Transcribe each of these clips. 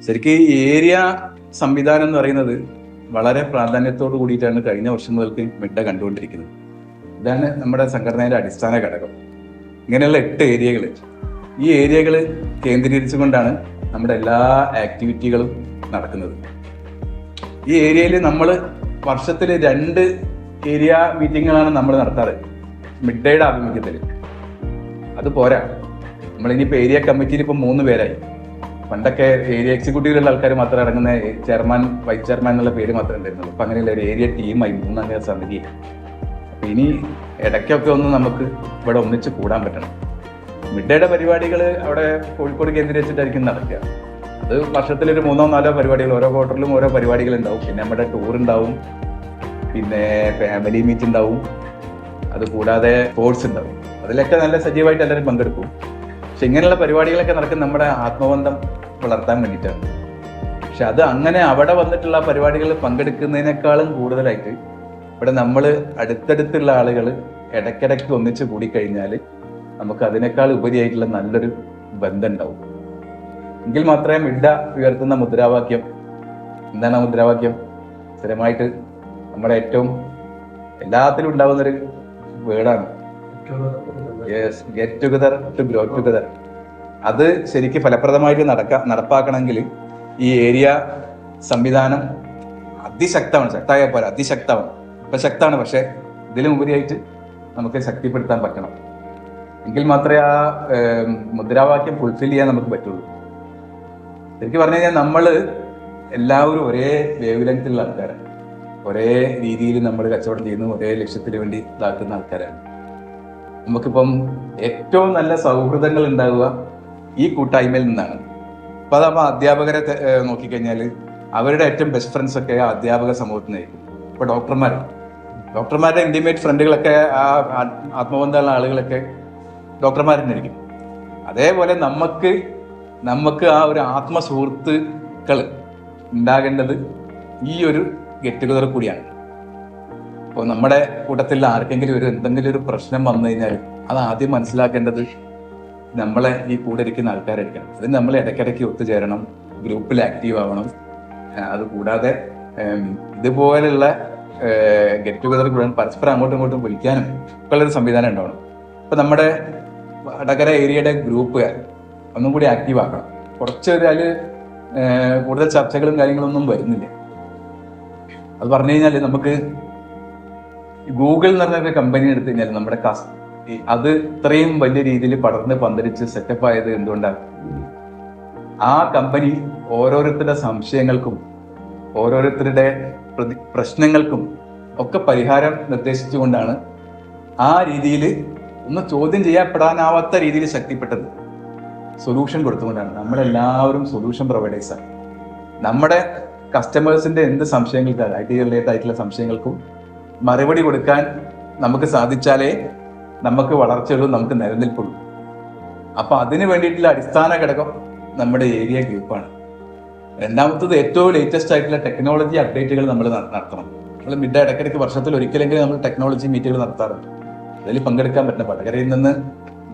ശരിക്കും ഈ ഏരിയ സംവിധാനം എന്ന് പറയുന്നത് വളരെ പ്രാധാന്യത്തോട് കൂടിയിട്ടാണ് കഴിഞ്ഞ വർഷം മുതൽക്ക് മിഡ കണ്ടുകൊണ്ടിരിക്കുന്നത്. ഇതാണ് നമ്മുടെ സംഘടനയുടെ അടിസ്ഥാന ഘടകം. ഇങ്ങനെയുള്ള 8 ഏരിയകൾ, ഈ ഏരിയകൾ കേന്ദ്രീകരിച്ചുകൊണ്ടാണ് നമ്മുടെ എല്ലാ ആക്ടിവിറ്റികളും നടക്കുന്നത്. ഈ ഏരിയയിൽ നമ്മൾ വർഷത്തിൽ 2 ഏരിയ മീറ്റിങ്ങുകളാണ് നമ്മൾ നടത്താറ് മിഡയുടെ ആഭിമുഖ്യത്തിൽ. അത് പോരാ, നമ്മളിനിയിപ്പോൾ ഏരിയ കമ്മിറ്റിയിൽ ഇപ്പോൾ 3 പേരായി. പണ്ടൊക്കെ ഏരിയ എക്സിക്യൂട്ടീവിലുള്ള ആൾക്കാർ മാത്രം ഇറങ്ങുന്ന ചെയർമാൻ, വൈസ് ചെയർമാൻ എന്നുള്ള പേര് മാത്രമേ ഉണ്ടായിരുന്നുള്ളൂ. അപ്പം അങ്ങനെയുള്ള ഒരു ഏരിയ ടീമായി 3 അംഗ സമിതി. അപ്പം ഇനി ഇടയ്ക്കൊക്കെ ഒന്ന് നമുക്ക് ഇവിടെ ഒന്നിച്ച് കൂടാൻ പറ്റണം. മിഡയുടെ പരിപാടികൾ അവിടെ കോഴിക്കോട് കേന്ദ്രീകരിച്ചിട്ടായിരിക്കും നടക്കുക. അത് വർഷത്തിലൊരു 3-4 പരിപാടികൾ, ഓരോ ക്വാർട്ടറിലും ഓരോ പരിപാടികൾ ഉണ്ടാവും. പിന്നെ നമ്മുടെ ടൂർ ഉണ്ടാവും, പിന്നെ ഫാമിലി മീറ്റ് ഉണ്ടാവും, അത് കൂടാതെ സ്പോർട്സ് ഉണ്ടാവും. അതിലൊക്കെ നല്ല സജീവമായിട്ട് എല്ലാവരും പങ്കെടുക്കും. പക്ഷെ ഇങ്ങനെയുള്ള പരിപാടികളൊക്കെ നടക്കുന്ന നമ്മുടെ ആത്മബന്ധം വളർത്താൻ വേണ്ടിയിട്ടാണ്. പക്ഷെ അത് അങ്ങനെ അവിടെ വന്നിട്ടുള്ള പരിപാടികൾ പങ്കെടുക്കുന്നതിനേക്കാളും കൂടുതലായിട്ട് ഇവിടെ നമ്മൾ അടുത്തടുത്തുള്ള ആളുകൾ ഇടയ്ക്കിടയ്ക്ക് ഒന്നിച്ച് കൂടിക്കഴിഞ്ഞാൽ നമുക്ക് അതിനേക്കാൾ ഉപരിയായിട്ടുള്ള നല്ലൊരു ബന്ധം ഉണ്ടാവും. എങ്കിൽ മാത്രമേ മിഡ ഉയർത്തുന്ന മുദ്രാവാക്യം, എന്താണ് ആ മുദ്രാവാക്യം? സ്ഥിരമായിട്ട് നമ്മുടെ ഏറ്റവും എല്ലാത്തിലും ഉണ്ടാവുന്നൊരു വേർഡാണ്, get together to grow together. അത് ശരിക്കും ഫലപ്രദമായിട്ട് നടപ്പാക്കണമെങ്കിൽ ഈ ഏരിയ സംവിധാനം അതിശക്തമാണ്. ശക്തമായ പോലെ അതിശക്തമാണ്. ഇപ്പം ശക്തമാണ്, പക്ഷെ ഇതിലും ഉപരിയായിട്ട് നമുക്ക് ശക്തിപ്പെടുത്താൻ പറ്റണം. എങ്കിൽ മാത്രമേ ആ മുദ്രാവാക്യം ഫുൾഫിൽ ചെയ്യാൻ നമുക്ക് പറ്റുള്ളൂ. ശരിക്കും പറഞ്ഞു കഴിഞ്ഞാൽ നമ്മൾ എല്ലാവരും ഒരേ വേവ് ലെങ്ത്തിലുള്ള ആൾക്കാരാണ്. ഒരേ രീതിയിൽ നമ്മൾ കച്ചവടം ചെയ്യുന്നു, ഒരേ ലക്ഷ്യത്തിന് വേണ്ടി ഇതാക്കുന്ന ആൾക്കാരാണ്. നമുക്കിപ്പം ഏറ്റവും നല്ല സൗഹൃദങ്ങൾ ഉണ്ടാവുക ഈ കൂട്ടായ്മയിൽ നിന്നാണ്. അപ്പം അതപ്പോൾ അധ്യാപകരെ നോക്കിക്കഴിഞ്ഞാൽ അവരുടെ ഏറ്റവും ബെസ്റ്റ് ഫ്രണ്ട്സ് ഒക്കെ അധ്യാപക സമൂഹത്തിനായിരിക്കും. ഇപ്പോൾ ഡോക്ടർമാരുടെ ഇൻറ്റിമേറ്റ് ഫ്രണ്ടുകളൊക്കെ, ആ ആത്മബന്ധമുള്ള ആളുകളൊക്കെ ഡോക്ടർമാരെന്നായിരിക്കും. അതേപോലെ നമുക്ക് ആ ഒരു ആത്മസുഹൃത്തുക്കൾ ഉണ്ടാകേണ്ടത് ഈ ഒരു ഗെറ്റ് ടുഗദർ കൂടിയാണ്. അപ്പോൾ നമ്മുടെ കൂട്ടത്തിൽ ആർക്കെങ്കിലും എന്തെങ്കിലും ഒരു പ്രശ്നം വന്നു കഴിഞ്ഞാൽ അത് ആദ്യം മനസ്സിലാക്കേണ്ടത് നമ്മളെ ഈ കൂടെ ഇരിക്കുന്ന ആൾക്കാരായിരിക്കണം. അതിന് നമ്മൾ ഇടയ്ക്കിടയ്ക്ക് ഒത്തുചേരണം, ഗ്രൂപ്പിൽ ആക്റ്റീവ് ആവണം. അതുകൂടാതെ ഇതുപോലുള്ള ഗെറ്റ് ടുഗദർ കൂടാൻ പരസ്പരം അങ്ങോട്ടും ഇങ്ങോട്ടും വിളിക്കാനും ഒക്കെയുള്ളൊരു സംവിധാനം ഉണ്ടാവണം. ഇപ്പം നമ്മുടെ വടകര ഏരിയയുടെ ഗ്രൂപ്പുകാർ ഒന്നും കൂടി ആക്റ്റീവ് ആക്കണം. അതിൽ കൂടുതൽ ചർച്ചകളും കാര്യങ്ങളൊന്നും വരുന്നില്ല. അത് പറഞ്ഞു കഴിഞ്ഞാൽ നമുക്ക് ഗൂഗിൾ എന്ന് പറഞ്ഞ കമ്പനി എടുത്തു കഴിഞ്ഞാൽ നമ്മുടെ അത് ഇത്രയും വലിയ രീതിയിൽ പടർന്ന് പന്തലിച്ച് സെറ്റപ്പ് ആയത് എന്തുകൊണ്ടാണ്? ആ കമ്പനി ഓരോരുത്തരുടെ സംശയങ്ങൾക്കും ഓരോരുത്തരുടെ പ്രശ്നങ്ങൾക്കും ഒക്കെ പരിഹാരം നിർദ്ദേശിച്ചുകൊണ്ടാണ് ആ രീതിയിൽ ഒന്ന് ചോദ്യം ചെയ്യപ്പെടാനാവാത്ത രീതിയിൽ ശക്തിപ്പെട്ടത്. സൊല്യൂഷൻ കൊടുത്തുകൊണ്ടാണ്. നമ്മളെല്ലാവരും സൊല്യൂഷൻ പ്രൊവൈഡേഴ്സാണ്. നമ്മുടെ കസ്റ്റമേഴ്സിന്റെ എന്ത് സംശയങ്ങൾക്കാണ്, IT റിലേറ്റഡ് ആയിട്ടുള്ള സംശയങ്ങൾക്കും മറുപടി കൊടുക്കാൻ നമുക്ക് സാധിച്ചാലേ നമുക്ക് വളർച്ചയുള്ളൂ, നമുക്ക് നിലനിൽപ്പുള്ളൂ. അപ്പൊ അതിന് വേണ്ടിയിട്ടുള്ള അടിസ്ഥാന ഘടകം നമ്മുടെ ഏരിയ ഗ്രൂപ്പാണ്. രണ്ടാമത്തത് ഏറ്റവും ലേറ്റസ്റ്റ് ആയിട്ടുള്ള ടെക്നോളജി അപ്ഡേറ്റുകൾ നമ്മൾ നടത്തണം. നമ്മൾ മിഡ ഇടയ്ക്കിടയ്ക്ക് വർഷത്തിൽ ഒരിക്കലെങ്കിലും നമ്മൾ ടെക്നോളജി മീറ്റുകൾ നടത്താറുണ്ട്. അതിൽ പങ്കെടുക്കാൻ പറ്റുന്ന വടകരയിൽ നിന്ന്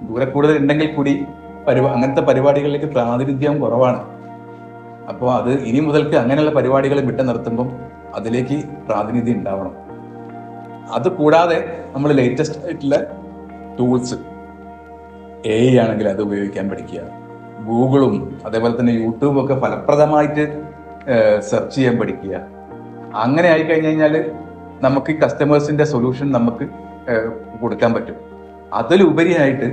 ദൂരെ കൂടുതൽ ഉണ്ടെങ്കിൽ കൂടി അങ്ങനത്തെ പരിപാടികളിലേക്ക് പ്രാതിനിധ്യം കുറവാണ്. അപ്പോൾ അത് ഇനി മുതൽക്ക് അങ്ങനെയുള്ള പരിപാടികൾ വിട്ട് നിർത്തുമ്പം അതിലേക്ക് പ്രാതിനിധ്യം ഉണ്ടാവണം. അത് കൂടാതെ നമ്മൾ ലേറ്റസ്റ്റ് ആയിട്ടുള്ള ടൂൾസ്, AI ആണെങ്കിൽ അത് ഉപയോഗിക്കാൻ പഠിക്കുക. ഗൂഗിളും അതേപോലെ തന്നെ യൂട്യൂബും ഒക്കെ ഫലപ്രദമായിട്ട് സെർച്ച് ചെയ്യാൻ പഠിക്കുക. അങ്ങനെ ആയിക്കഴിഞ്ഞ് കഴിഞ്ഞാൽ നമുക്ക് ഈ കസ്റ്റമേഴ്സിന്റെ സൊല്യൂഷൻ നമുക്ക് കൊടുക്കാൻ പറ്റും. അതിലുപരിയായിട്ട്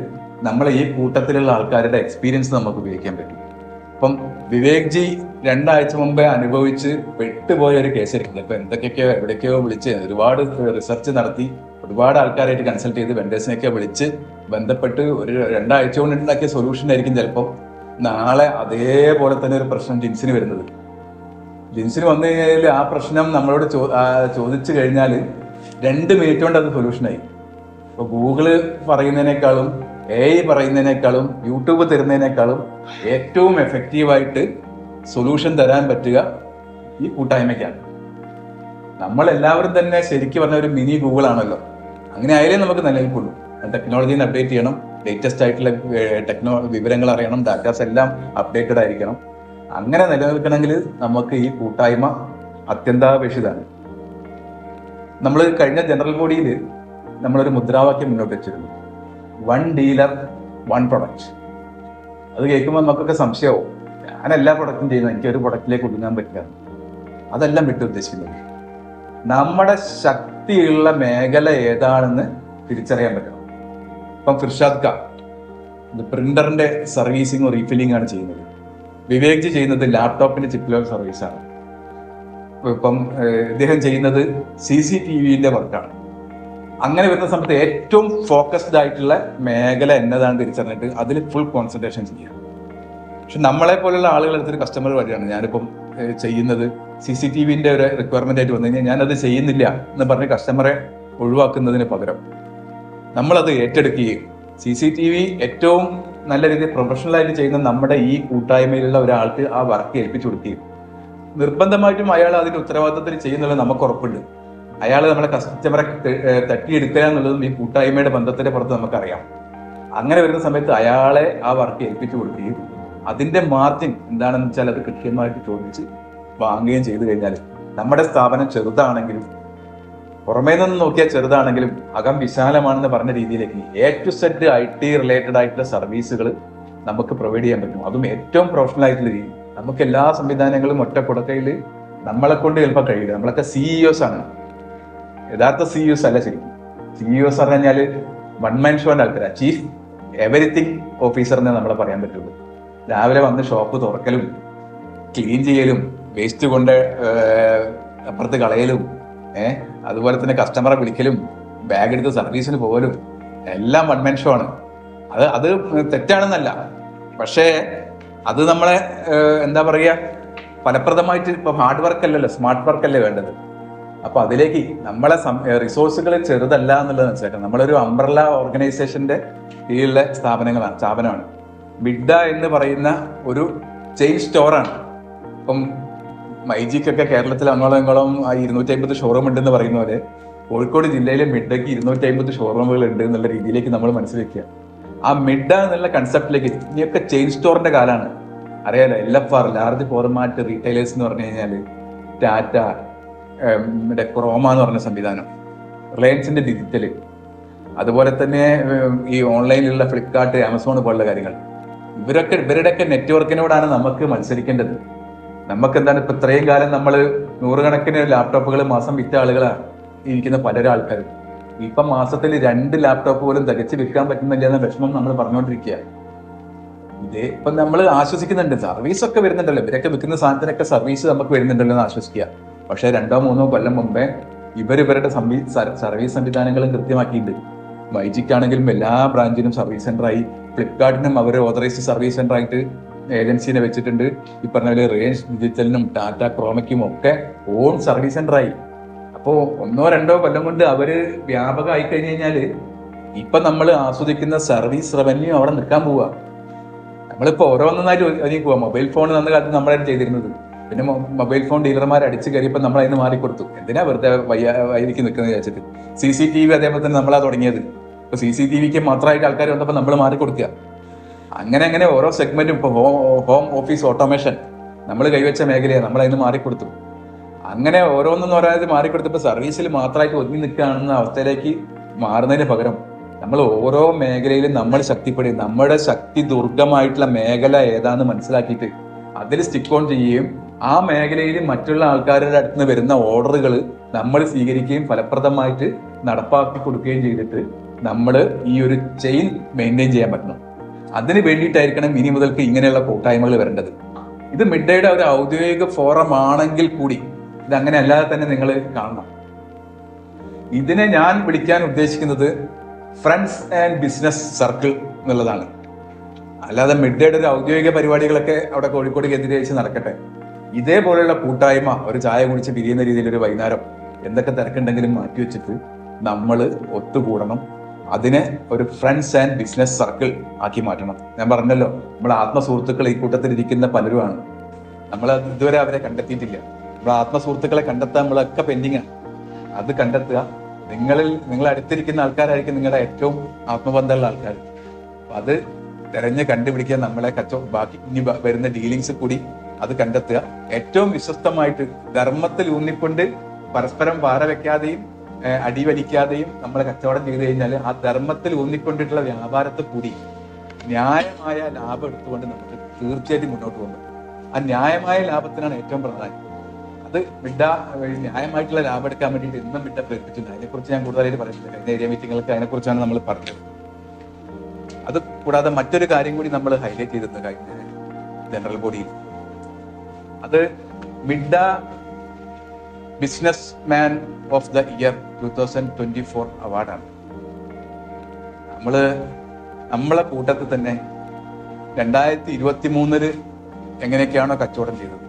നമ്മളെ ഈ കൂട്ടത്തിലുള്ള ആൾക്കാരുടെ എക്സ്പീരിയൻസ് നമുക്ക് ഉപയോഗിക്കാൻ പറ്റും. ഇപ്പം വിവേക് ജി 2 ആഴ്ച മുമ്പേ അനുഭവിച്ച് പെട്ടുപോയ ഒരു കേസ് എടുക്കുന്നത്. ഇപ്പൊ എന്തൊക്കെയൊക്കെയോ എവിടേക്കോ വിളിച്ച് ഒരുപാട് റിസർച്ച് നടത്തി ഒരുപാട് ആൾക്കാരായിട്ട് കൺസൾട്ട് ചെയ്ത് വെൻഡേഴ്സിനെയൊക്കെ വിളിച്ച് ബന്ധപ്പെട്ട് ഒരു 2 ആഴ്ച കൊണ്ട് ഉണ്ടാക്കിയ സൊല്യൂഷൻ ആയിരിക്കും ചിലപ്പോൾ നാളെ അതേപോലെ തന്നെ ഒരു പ്രശ്നം ജിൻസിന് വരുന്നത്. ജിൻസിന് വന്നു കഴിഞ്ഞാൽ ആ പ്രശ്നം നമ്മളോട് ചോദിച്ചു കഴിഞ്ഞാൽ 2 മിനിറ്റ് കൊണ്ട് അത് സൊല്യൂഷനായി. ഇപ്പൊ ഗൂഗിള് പറയുന്നതിനേക്കാളും AI പറയുന്നതിനേക്കാളും യൂട്യൂബ് തരുന്നതിനേക്കാളും ഏറ്റവും എഫക്റ്റീവായിട്ട് സൊല്യൂഷൻ തരാൻ പറ്റുക ഈ കൂട്ടായ്മയ്ക്കാണ്. നമ്മളെല്ലാവരും തന്നെ ശരിക്കും പറഞ്ഞ ഒരു മിനി ഗൂഗിൾ ആണല്ലോ. അങ്ങനെ ആയാലേ നമുക്ക് നിലനിൽക്കുള്ളൂ. ടെക്നോളജീനെ അപ്ഡേറ്റ് ചെയ്യണം, ലേറ്റസ്റ്റ് ആയിട്ടുള്ള വിവരങ്ങൾ അറിയണം, ഡാറ്റാസ് എല്ലാം അപ്ഡേറ്റഡ് ആയിരിക്കണം. അങ്ങനെ നിലനിൽക്കണമെങ്കിൽ നമുക്ക് ഈ കൂട്ടായ്മ അത്യന്താപേക്ഷിതമാണ്. നമ്മൾ കഴിഞ്ഞ ജനറൽ ബോഡിയിൽ നമ്മളൊരു മുദ്രാവാക്യം മുന്നോട്ട് വെച്ചിരുന്നു, 1 ഡീലർ 1 പ്രൊഡക്റ്റ്. അത് കേൾക്കുമ്പോൾ നമുക്കൊക്കെ സംശയമാവും, ഞാൻ എല്ലാ പ്രൊഡക്റ്റും ചെയ്യുന്നത്, എനിക്ക് ഒരു പ്രൊഡക്റ്റിലേക്ക് ഒതുങ്ങാൻ പറ്റില്ല. അതെല്ലാം വിട്ടു ഉദ്ദേശിക്കുന്നത് നമ്മുടെ ശക്തിയുള്ള മേഖല ഏതാണെന്ന് തിരിച്ചറിയാൻ പറ്റണം. ഇപ്പം ഫിർഷാദ് ഖാൻ പ്രിന്ററിന്റെ സർവീസിങ്ങും റീഫില്ലിംഗ് ആണ് ചെയ്യുന്നത്. വിവേക് ജി ചെയ്യുന്നത് ലാപ്ടോപ്പിന്റെ ചിപ്പ് സർവീസാണ്. ഇപ്പം ഇദ്ദേഹം ചെയ്യുന്നത് CCTVന്റെ വർക്കാണ്. അങ്ങനെ വരുന്ന സമയത്ത് ഏറ്റവും ഫോക്കസ്ഡ് ആയിട്ടുള്ള മേഖല എന്നതാണ് തിരിച്ചറിഞ്ഞിട്ട് അതിൽ ഫുൾ കോൺസെൻട്രേഷൻ ചെയ്യുക. പക്ഷെ നമ്മളെ പോലുള്ള ആളുകൾ എടുത്തൊരു കസ്റ്റമർ വഴിയാണ് ഞാനിപ്പം ചെയ്യുന്നത്. CCTVന്റെ ഒരു റിക്വയർമെന്റ് ആയിട്ട് വന്നു കഴിഞ്ഞാൽ ഞാനത് ചെയ്യുന്നില്ല എന്ന് പറഞ്ഞ് കസ്റ്റമറെ ഒഴിവാക്കുന്നതിന് പകരം നമ്മളത് ഏറ്റെടുക്കുകയും CCTV ഏറ്റവും നല്ല രീതിയിൽ പ്രൊഫഷണലായിട്ട് ചെയ്യുന്ന നമ്മുടെ ഈ കൂട്ടായ്മയിലുള്ള ഒരാൾക്ക് ആ വർക്ക് ഏൽപ്പിച്ചു കൊടുക്കുകയും നിർബന്ധമായിട്ടും അയാൾ അതിന്റെ ഉത്തരവാദിത്തത്തിൽ ചെയ്യുന്നുള്ളത് നമുക്ക് ഉറപ്പുണ്ട്. അയാൾ നമ്മളെ കസ്റ്റമറെ തട്ടിയെടുക്കുക എന്നുള്ളതും ഈ കൂട്ടായ്മയുടെ ബന്ധത്തിന്റെ പുറത്ത് നമുക്കറിയാം. അങ്ങനെ വരുന്ന സമയത്ത് അയാളെ ആ വർക്ക് ഏൽപ്പിച്ചു കൊടുക്കുകയും അതിന്റെ മാർജിൻ എന്താണെന്ന് വെച്ചാൽ അത് കൃത്യമായിട്ട് ചോദിച്ച് വാങ്ങുകയും ചെയ്തു കഴിഞ്ഞാൽ നമ്മുടെ സ്ഥാപനം ചെറുതാണെങ്കിലും പുറമേ നിന്ന് നോക്കിയാൽ ചെറുതാണെങ്കിലും അകം വിശാലമാണെന്ന് പറഞ്ഞ രീതിയിലേക്ക് A to Z IT related ആയിട്ടുള്ള സർവീസുകൾ നമുക്ക് പ്രൊവൈഡ് ചെയ്യാൻ പറ്റും. അതും ഏറ്റവും പ്രൊഫഷണൽ ആയിട്ടുള്ള രീതി. നമുക്ക് എല്ലാ സംവിധാനങ്ങളും ഒറ്റ കുടക്കയിൽ നമ്മളെ കൊണ്ട് ചിലപ്പോൾ കഴിയില്ല. നമ്മളൊക്കെ CEOs ആണ്, യഥാർത്ഥ CEOs അല്ല. ശരിക്കും CEOs പറഞ്ഞു കഴിഞ്ഞാൽ 1 man ഷോന്റെ ആൾക്കാരാണ്. ചീഫ് എവരിത്തിങ് ഓഫീസർ എന്നേ നമ്മളെ പറയാൻ പറ്റുള്ളൂ. രാവിലെ വന്ന് ഷോപ്പ് തുറക്കലും ക്ലീൻ ചെയ്യലും വേസ്റ്റ് കൊണ്ട് അപ്പുറത്ത് കളയലും അതുപോലെ തന്നെ കസ്റ്റമറെ വിളിക്കലും ബാഗ് എടുത്ത് സർവീസിന് പോകലും എല്ലാം 1 man ഷോ ആണ്. അത് തെറ്റാണെന്നല്ല, പക്ഷേ അത് നമ്മളെ എന്താ പറയുക, ഫലപ്രദമായിട്ട് ഇപ്പം ഹാർഡ് വർക്ക് അല്ലല്ലോ, സ്മാർട്ട് വർക്ക് അല്ലേ വേണ്ടത്. അപ്പൊ അതിലേക്ക് നമ്മളെ റിസോഴ്സുകൾ ചെറുതല്ല എന്നുള്ളത് മനസ്സിലാക്കണം. നമ്മളൊരു അംബ്രല്ല ഓർഗനൈസേഷന്റെ കീഴിലുള്ള സ്ഥാപനമാണ്. മിഡ എന്ന് പറയുന്ന ഒരു ചെയിൻ സ്റ്റോറാണ്. ഇപ്പം മൈജിക്കൊക്കെ കേരളത്തിൽ അങ്ങോളം 250 ഷോറൂം ഉണ്ടെന്ന് പറയുന്ന പോലെ കോഴിക്കോട് ജില്ലയിലെ മിഡയ്ക്ക് 250 ഷോറൂമുകൾ ഉണ്ട് എന്നുള്ള രീതിയിലേക്ക് നമ്മൾ മനസ്സിലാക്കുക. ആ മിഡ എന്നുള്ള കൺസെപ്റ്റിലേക്ക് ഇനിയൊക്കെ ചെയിൻ സ്റ്റോറിന്റെ കാലമാണ്. അറിയാലോ, LFR ലാർജ് ഫോർമാറ്റ് റീറ്റെയിലേഴ്സ് എന്ന് പറഞ്ഞു കഴിഞ്ഞാൽ ടാറ്റ, ക്രോമ എന്ന് പറഞ്ഞ സംവിധാനം, റിലയൻസിന്റെ ഡിജിറ്റല്, അതുപോലെ തന്നെ ഈ ഓൺലൈനിലുള്ള ഫ്ലിപ്കാർട്ട്, ആമസോൺ പോലുള്ള കാര്യങ്ങൾ, ഇവരുടെയൊക്കെ നെറ്റ്വർക്കിനോടാണ് നമുക്ക് മത്സരിക്കേണ്ടത്. നമുക്ക് എന്താണ് ഇപ്പൊ ഇത്രയും കാലം നമ്മൾ 100 കണക്കിന് ലാപ്ടോപ്പുകൾ മാസം വിറ്റ ആളുകളാണ് ഇരിക്കുന്ന പലരും ആൾക്കാരും. ഇപ്പൊ മാസത്തിൽ 2 ലാപ്ടോപ്പ് പോലും തികച്ച് വിൽക്കാൻ പറ്റുന്നില്ല എന്ന വിഷമം നമ്മൾ പറഞ്ഞുകൊണ്ടിരിക്കുക. ഇതേ ഇപ്പൊ നമ്മൾ ആശ്വസിക്കുന്നുണ്ട്, സർവീസ് ഒക്കെ വരുന്നുണ്ടല്ലോ, ഇവരൊക്കെ വിൽക്കുന്ന സാധനത്തിനൊക്കെ സർവീസ് നമുക്ക് വരുന്നുണ്ടല്ലോ എന്ന് ആശ്വസിക്കുക. പക്ഷെ 2-3 കൊല്ലം മുമ്പേ ഇവരുടെ സർവീസ് സംവിധാനങ്ങളും കൃത്യമാക്കിയിട്ടുണ്ട്. മൈജിക്കാണെങ്കിലും എല്ലാ ബ്രാഞ്ചിനും സർവീസ് സെന്ററായി, ഫ്ലിപ്കാർട്ടിനും അവർ ഓതറൈസ്ഡ് സർവീസ് സെന്റർ ആയിട്ട് ഏജൻസിനെ വെച്ചിട്ടുണ്ട്. ഈ പറഞ്ഞ പോലെ റിലയൻസ് ഡിജിറ്റലിനും ടാറ്റ ക്രോമയ്ക്കും ഒക്കെ ഓൺ സർവീസ് സെന്ററായി. അപ്പോൾ 1-2 കൊല്ലം കൊണ്ട് അവര് വ്യാപകമായി കഴിഞ്ഞു കഴിഞ്ഞാല് ഇപ്പൊ നമ്മൾ ആസ്വദിക്കുന്ന സർവീസ് റവന്യൂ അവിടെ നിൽക്കാൻ പോവുക. നമ്മളിപ്പോ ഓരോന്നായിട്ട് ഒതുങ്ങി പോവാ. മൊബൈൽ ഫോൺ അന്ന് കാലത്ത് നമ്മളാണ് ചെയ്തിരുന്നത്. പിന്നെ മൊബൈൽ ഫോൺ ഡീലർമാർ അടിച്ചു കയറിയപ്പോൾ നമ്മൾ അതിന് മാറിക്കൊടുത്തു. എന്തിനാ വെറുതെ വൈകിക്ക് നിൽക്കുന്നത് വിചാരിച്ചിട്ട്. CCTV അതേപോലെ തന്നെ നമ്മളാ തുടങ്ങിയത്. ഇപ്പൊ CCTVക്ക് മാത്രമായിട്ട് ആൾക്കാർ വന്നപ്പോൾ നമ്മൾ മാറിക്കൊടുക്കുക. അങ്ങനെ ഓരോ സെഗ്മെന്റും ഇപ്പൊ ഹോം ഓഫീസ് ഓട്ടോമേഷൻ നമ്മൾ കൈവച്ച മേഖലയാണ്, നമ്മൾ അതിന് മാറിക്കൊടുത്തു. അങ്ങനെ ഓരോന്നും പറയാതെ മാറിക്കൊടുത്തപ്പോൾ സർവീസിൽ മാത്രമായിട്ട് ഒതുങ്ങി നിൽക്കുകയാണെന്ന അവസ്ഥയിലേക്ക് മാറുന്നതിന് പകരം നമ്മൾ ഓരോ മേഖലയിലും നമ്മൾ ശക്തിപ്പെടുകയും നമ്മുടെ ശക്തി ദുർഗമായിട്ടുള്ള മേഖല ഏതാണെന്ന് മനസ്സിലാക്കിയിട്ട് അതിൽ സ്റ്റിക്ക് ഓൺ ചെയ്യുകയും ആ മേഖലയിൽ മറ്റുള്ള ആൾക്കാരുടെ അടുത്ത് നിന്ന് വരുന്ന ഓർഡറുകൾ നമ്മൾ സ്വീകരിക്കുകയും ഫലപ്രദമായിട്ട് നടപ്പാക്കി കൊടുക്കുകയും ചെയ്തിട്ട് നമ്മൾ ഈ ഒരു ചെയിൻ മെയിൻറ്റെയിൻ ചെയ്യാൻ പറ്റണം. അതിന് വേണ്ടിയിട്ടായിരിക്കണം ഇനി മുതൽക്ക് ഇങ്ങനെയുള്ള കൂട്ടായ്മകൾ വരേണ്ടത്. ഇത് മിഡയുടെ ഒരു ഔദ്യോഗിക ഫോറം ആണെങ്കിൽ കൂടി ഇത് അങ്ങനെ അല്ലാതെ തന്നെ നിങ്ങൾ കാണണം. ഇതിനെ ഞാൻ വിളിക്കാൻ ഉദ്ദേശിക്കുന്നത് ഫ്രണ്ട്സ് ആൻഡ് ബിസിനസ് സർക്കിൾ എന്നുള്ളതാണ്. അല്ലാതെ മിഡയുടെ ഒരു ഔദ്യോഗിക പരിപാടികളൊക്കെ അവിടെ കോഴിക്കോട് കേന്ദ്രീകരിച്ച് നടക്കട്ടെ. ഇതേപോലെയുള്ള കൂട്ടായ്മ ഒരു ചായ കുടിച്ച് പിരിയുന്ന രീതിയിൽ ഒരു വൈകുന്നേരം എന്തൊക്കെ തിരക്കുണ്ടെങ്കിലും മാറ്റിവെച്ചിട്ട് നമ്മൾ ഒത്തുകൂടണം. അതിനെ ഒരു ഫ്രണ്ട്സ് ആൻഡ് ബിസിനസ് സർക്കിൾ ആക്കി മാറ്റണം. ഞാൻ പറഞ്ഞല്ലോ, നമ്മൾ ആത്മസുഹൃത്തുക്കൾ ഈ കൂട്ടത്തിൽ ഇരിക്കുന്ന പലരുമാണ്. നമ്മൾ ഇതുവരെ അവരെ കണ്ടെത്തിയിട്ടില്ല. നമ്മൾ ആത്മസുഹൃത്തുക്കളെ കണ്ടെത്താൻ നമ്മളൊക്കെ പെൻഡിങ്ങാണ്. അത് കണ്ടെത്തുക. നിങ്ങൾ അടുത്തിരിക്കുന്ന ആൾക്കാരായിരിക്കും നിങ്ങളുടെ ഏറ്റവും ആത്മബന്ധമുള്ള ആൾക്കാർ. അത് തിരഞ്ഞ് കണ്ടുപിടിക്കാൻ നമ്മളെ ബാക്കി ഇനി വരുന്ന ഡീലിങ്സ് കൂടി അത് കണ്ടെത്തുക. ഏറ്റവും വിശ്വസ്തമായിട്ട് ധർമ്മത്തിൽ ഊന്നിക്കൊണ്ട് പരസ്പരം പാറ വെക്കാതെയും അടിവലിക്കാതെയും നമ്മൾ കച്ചവടം ചെയ്തു കഴിഞ്ഞാൽ ആ ധർമ്മത്തിൽ ഊന്നിക്കൊണ്ടിട്ടുള്ള വ്യാപാരത്തെ കൂടി ന്യായമായ ലാഭം എടുത്തുകൊണ്ട് നമുക്ക് തീർച്ചയായിട്ടും മുന്നോട്ട് പോകാൻ പറ്റും. ആ ന്യായമായ ലാഭത്തിനാണ് ഏറ്റവും പ്രധാനം. അത് ബിഡ ന്യായമായിട്ടുള്ള ലാഭം എടുക്കാൻ വേണ്ടിയിട്ട് ഇന്നും ബിഡ പ്രേരിപ്പിച്ചിട്ടുണ്ട്. അതിനെക്കുറിച്ച് ഞാൻ കൂടുതലായിട്ട് പറയുന്നില്ല. കഴിഞ്ഞ ഏരിയ മീറ്റിങ്ങൾക്ക് അതിനെക്കുറിച്ചാണ് നമ്മൾ പറഞ്ഞത്. അത് കൂടാതെ മറ്റൊരു കാര്യം കൂടി നമ്മൾ ഹൈലൈറ്റ് ചെയ്തിരുന്നു കഴിഞ്ഞ ജനറൽ ബോഡിയിൽ. അത് ബിഡ businessman of the year 2024 അവാർഡാണ്. നമ്മളെ കൂട്ടത്തിൽ തന്നെ 2023 എങ്ങനെയൊക്കെയാണോ കച്ചവടം ചെയ്തത്,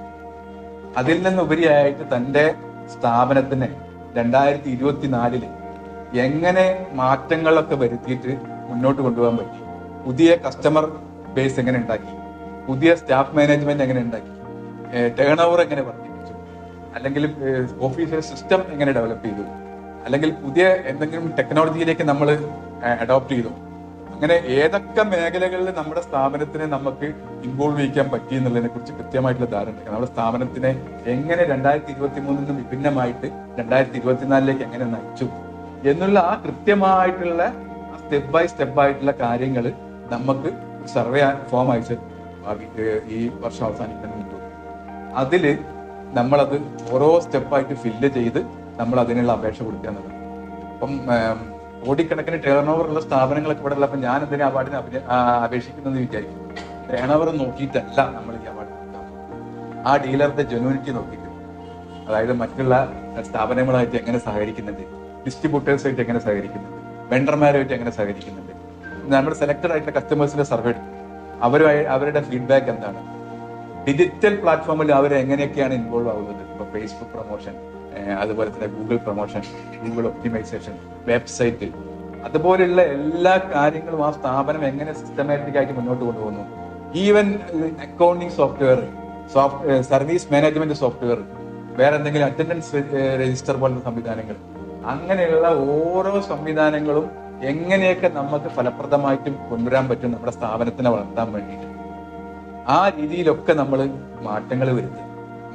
അതിൽ നിന്നുപരിയായിട്ട് തന്റെ സ്ഥാപനത്തിന് 2024 എങ്ങനെ മാറ്റങ്ങളൊക്കെ വരുത്തിയിട്ട് മുന്നോട്ട് കൊണ്ടുപോകാൻ പറ്റി, പുതിയ കസ്റ്റമർ ബേസ് എങ്ങനെ ഉണ്ടാക്കി, പുതിയ സ്റ്റാഫ് മാനേജ്മെന്റ് എങ്ങനെ ഉണ്ടാക്കി, ടേൺ ഓവർ എങ്ങനെ വർദ്ധിപ്പിച്ചു, അല്ലെങ്കിൽ ഓഫീസിലെ സിസ്റ്റം എങ്ങനെ ഡെവലപ്പ് ചെയ്തു, അല്ലെങ്കിൽ പുതിയ എന്തെങ്കിലും ടെക്നോളജിയിലേക്ക് നമ്മൾ അഡോപ്റ്റ് ചെയ്തു, അങ്ങനെ ഏതൊക്കെ മേഖലകളിൽ നമ്മുടെ സ്ഥാപനത്തിനെ നമുക്ക് ഇൻവോൾവ് ചെയ്യിക്കാൻ പറ്റി എന്നുള്ളതിനെ കുറിച്ച് കൃത്യമായിട്ടുള്ള ധാരണ. നമ്മുടെ സ്ഥാപനത്തിനെ എങ്ങനെ 2023 വിഭിന്നമായിട്ട് 2024 എങ്ങനെ നയിച്ചു എന്നുള്ള ആ കൃത്യമായിട്ടുള്ള സ്റ്റെപ്പ് ബൈ സ്റ്റെപ്പ് ആയിട്ടുള്ള കാര്യങ്ങൾ നമുക്ക് സർവേ ഫോം അയച്ച് ഈ വർഷം അവസാനിക്കാൻ മുമ്പ് അതില് നമ്മളത് ഓരോ സ്റ്റെപ്പായിട്ട് ഫില്ല് ചെയ്ത് നമ്മൾ അതിനുള്ള അപേക്ഷ കൊടുക്കുക എന്നുള്ളത്. അപ്പം കോടിക്കണക്കിന് ടേൺ ഓവർ ഉള്ള സ്ഥാപനങ്ങളൊക്കെ ഇവിടെ ഉള്ളപ്പോൾ ഞാൻ എന്തിനാ അവാർഡിന് അപേക്ഷിക്കുന്നതെന്ന് വിചാരിക്കും. ടേൺ ഓവർ നോക്കിയിട്ടല്ല നമ്മൾ ഈ അവാർഡ് കൊടുക്കാൻ. ആ ഡീലറുടെ ജെന്യൂനിറ്റി നോക്കിയിട്ട്, അതായത് മറ്റുള്ള സ്ഥാപനങ്ങളുമായിട്ട് എങ്ങനെ സഹകരിക്കുന്നുണ്ട്, ഡിസ്ട്രിബ്യൂട്ടേഴ്സായിട്ട് എങ്ങനെ സഹകരിക്കുന്നുണ്ട്, വെണ്ടർമാരുമായിട്ട് എങ്ങനെ സഹകരിക്കുന്നുണ്ട്, നമ്മുടെ സെലക്ടഡ് ആയിട്ടുള്ള കസ്റ്റമേഴ്സിന്റെ സർവേ എടുക്കും, അവരുടെ ഫീഡ്ബാക്ക് എന്താണ്, ഡിജിറ്റൽ പ്ലാറ്റ്ഫോമിൽ അവർ എങ്ങനെയൊക്കെയാണ് ഇൻവോൾവ് ആവുന്നത്, ഇപ്പൊ ഫേസ്ബുക്ക് പ്രൊമോഷൻ, അതുപോലെ തന്നെ Google promotion, Google optimisation, website, അതുപോലെയുള്ള എല്ലാ കാര്യങ്ങളും ആ സ്ഥാപനം എങ്ങനെ സിസ്റ്റമാറ്റിക് ആയിട്ട് മുന്നോട്ട് കൊണ്ടുപോകുന്നു. Even accounting software, service management software, വേറെ എന്തെങ്കിലും അറ്റൻഡൻസ് രജിസ്റ്റർ പോലുള്ള സംവിധാനങ്ങൾ, അങ്ങനെയുള്ള ഓരോ സംവിധാനങ്ങളും എങ്ങനെയൊക്കെ നമുക്ക് ഫലപ്രദമായിട്ടും കൊണ്ടുവരാൻ പറ്റും നമ്മുടെ സ്ഥാപനത്തിനെ വളർത്താൻ വേണ്ടിയിട്ട്. ആ രീതിയിലൊക്കെ നമ്മൾ മാറ്റങ്ങൾ വരുത്തുക.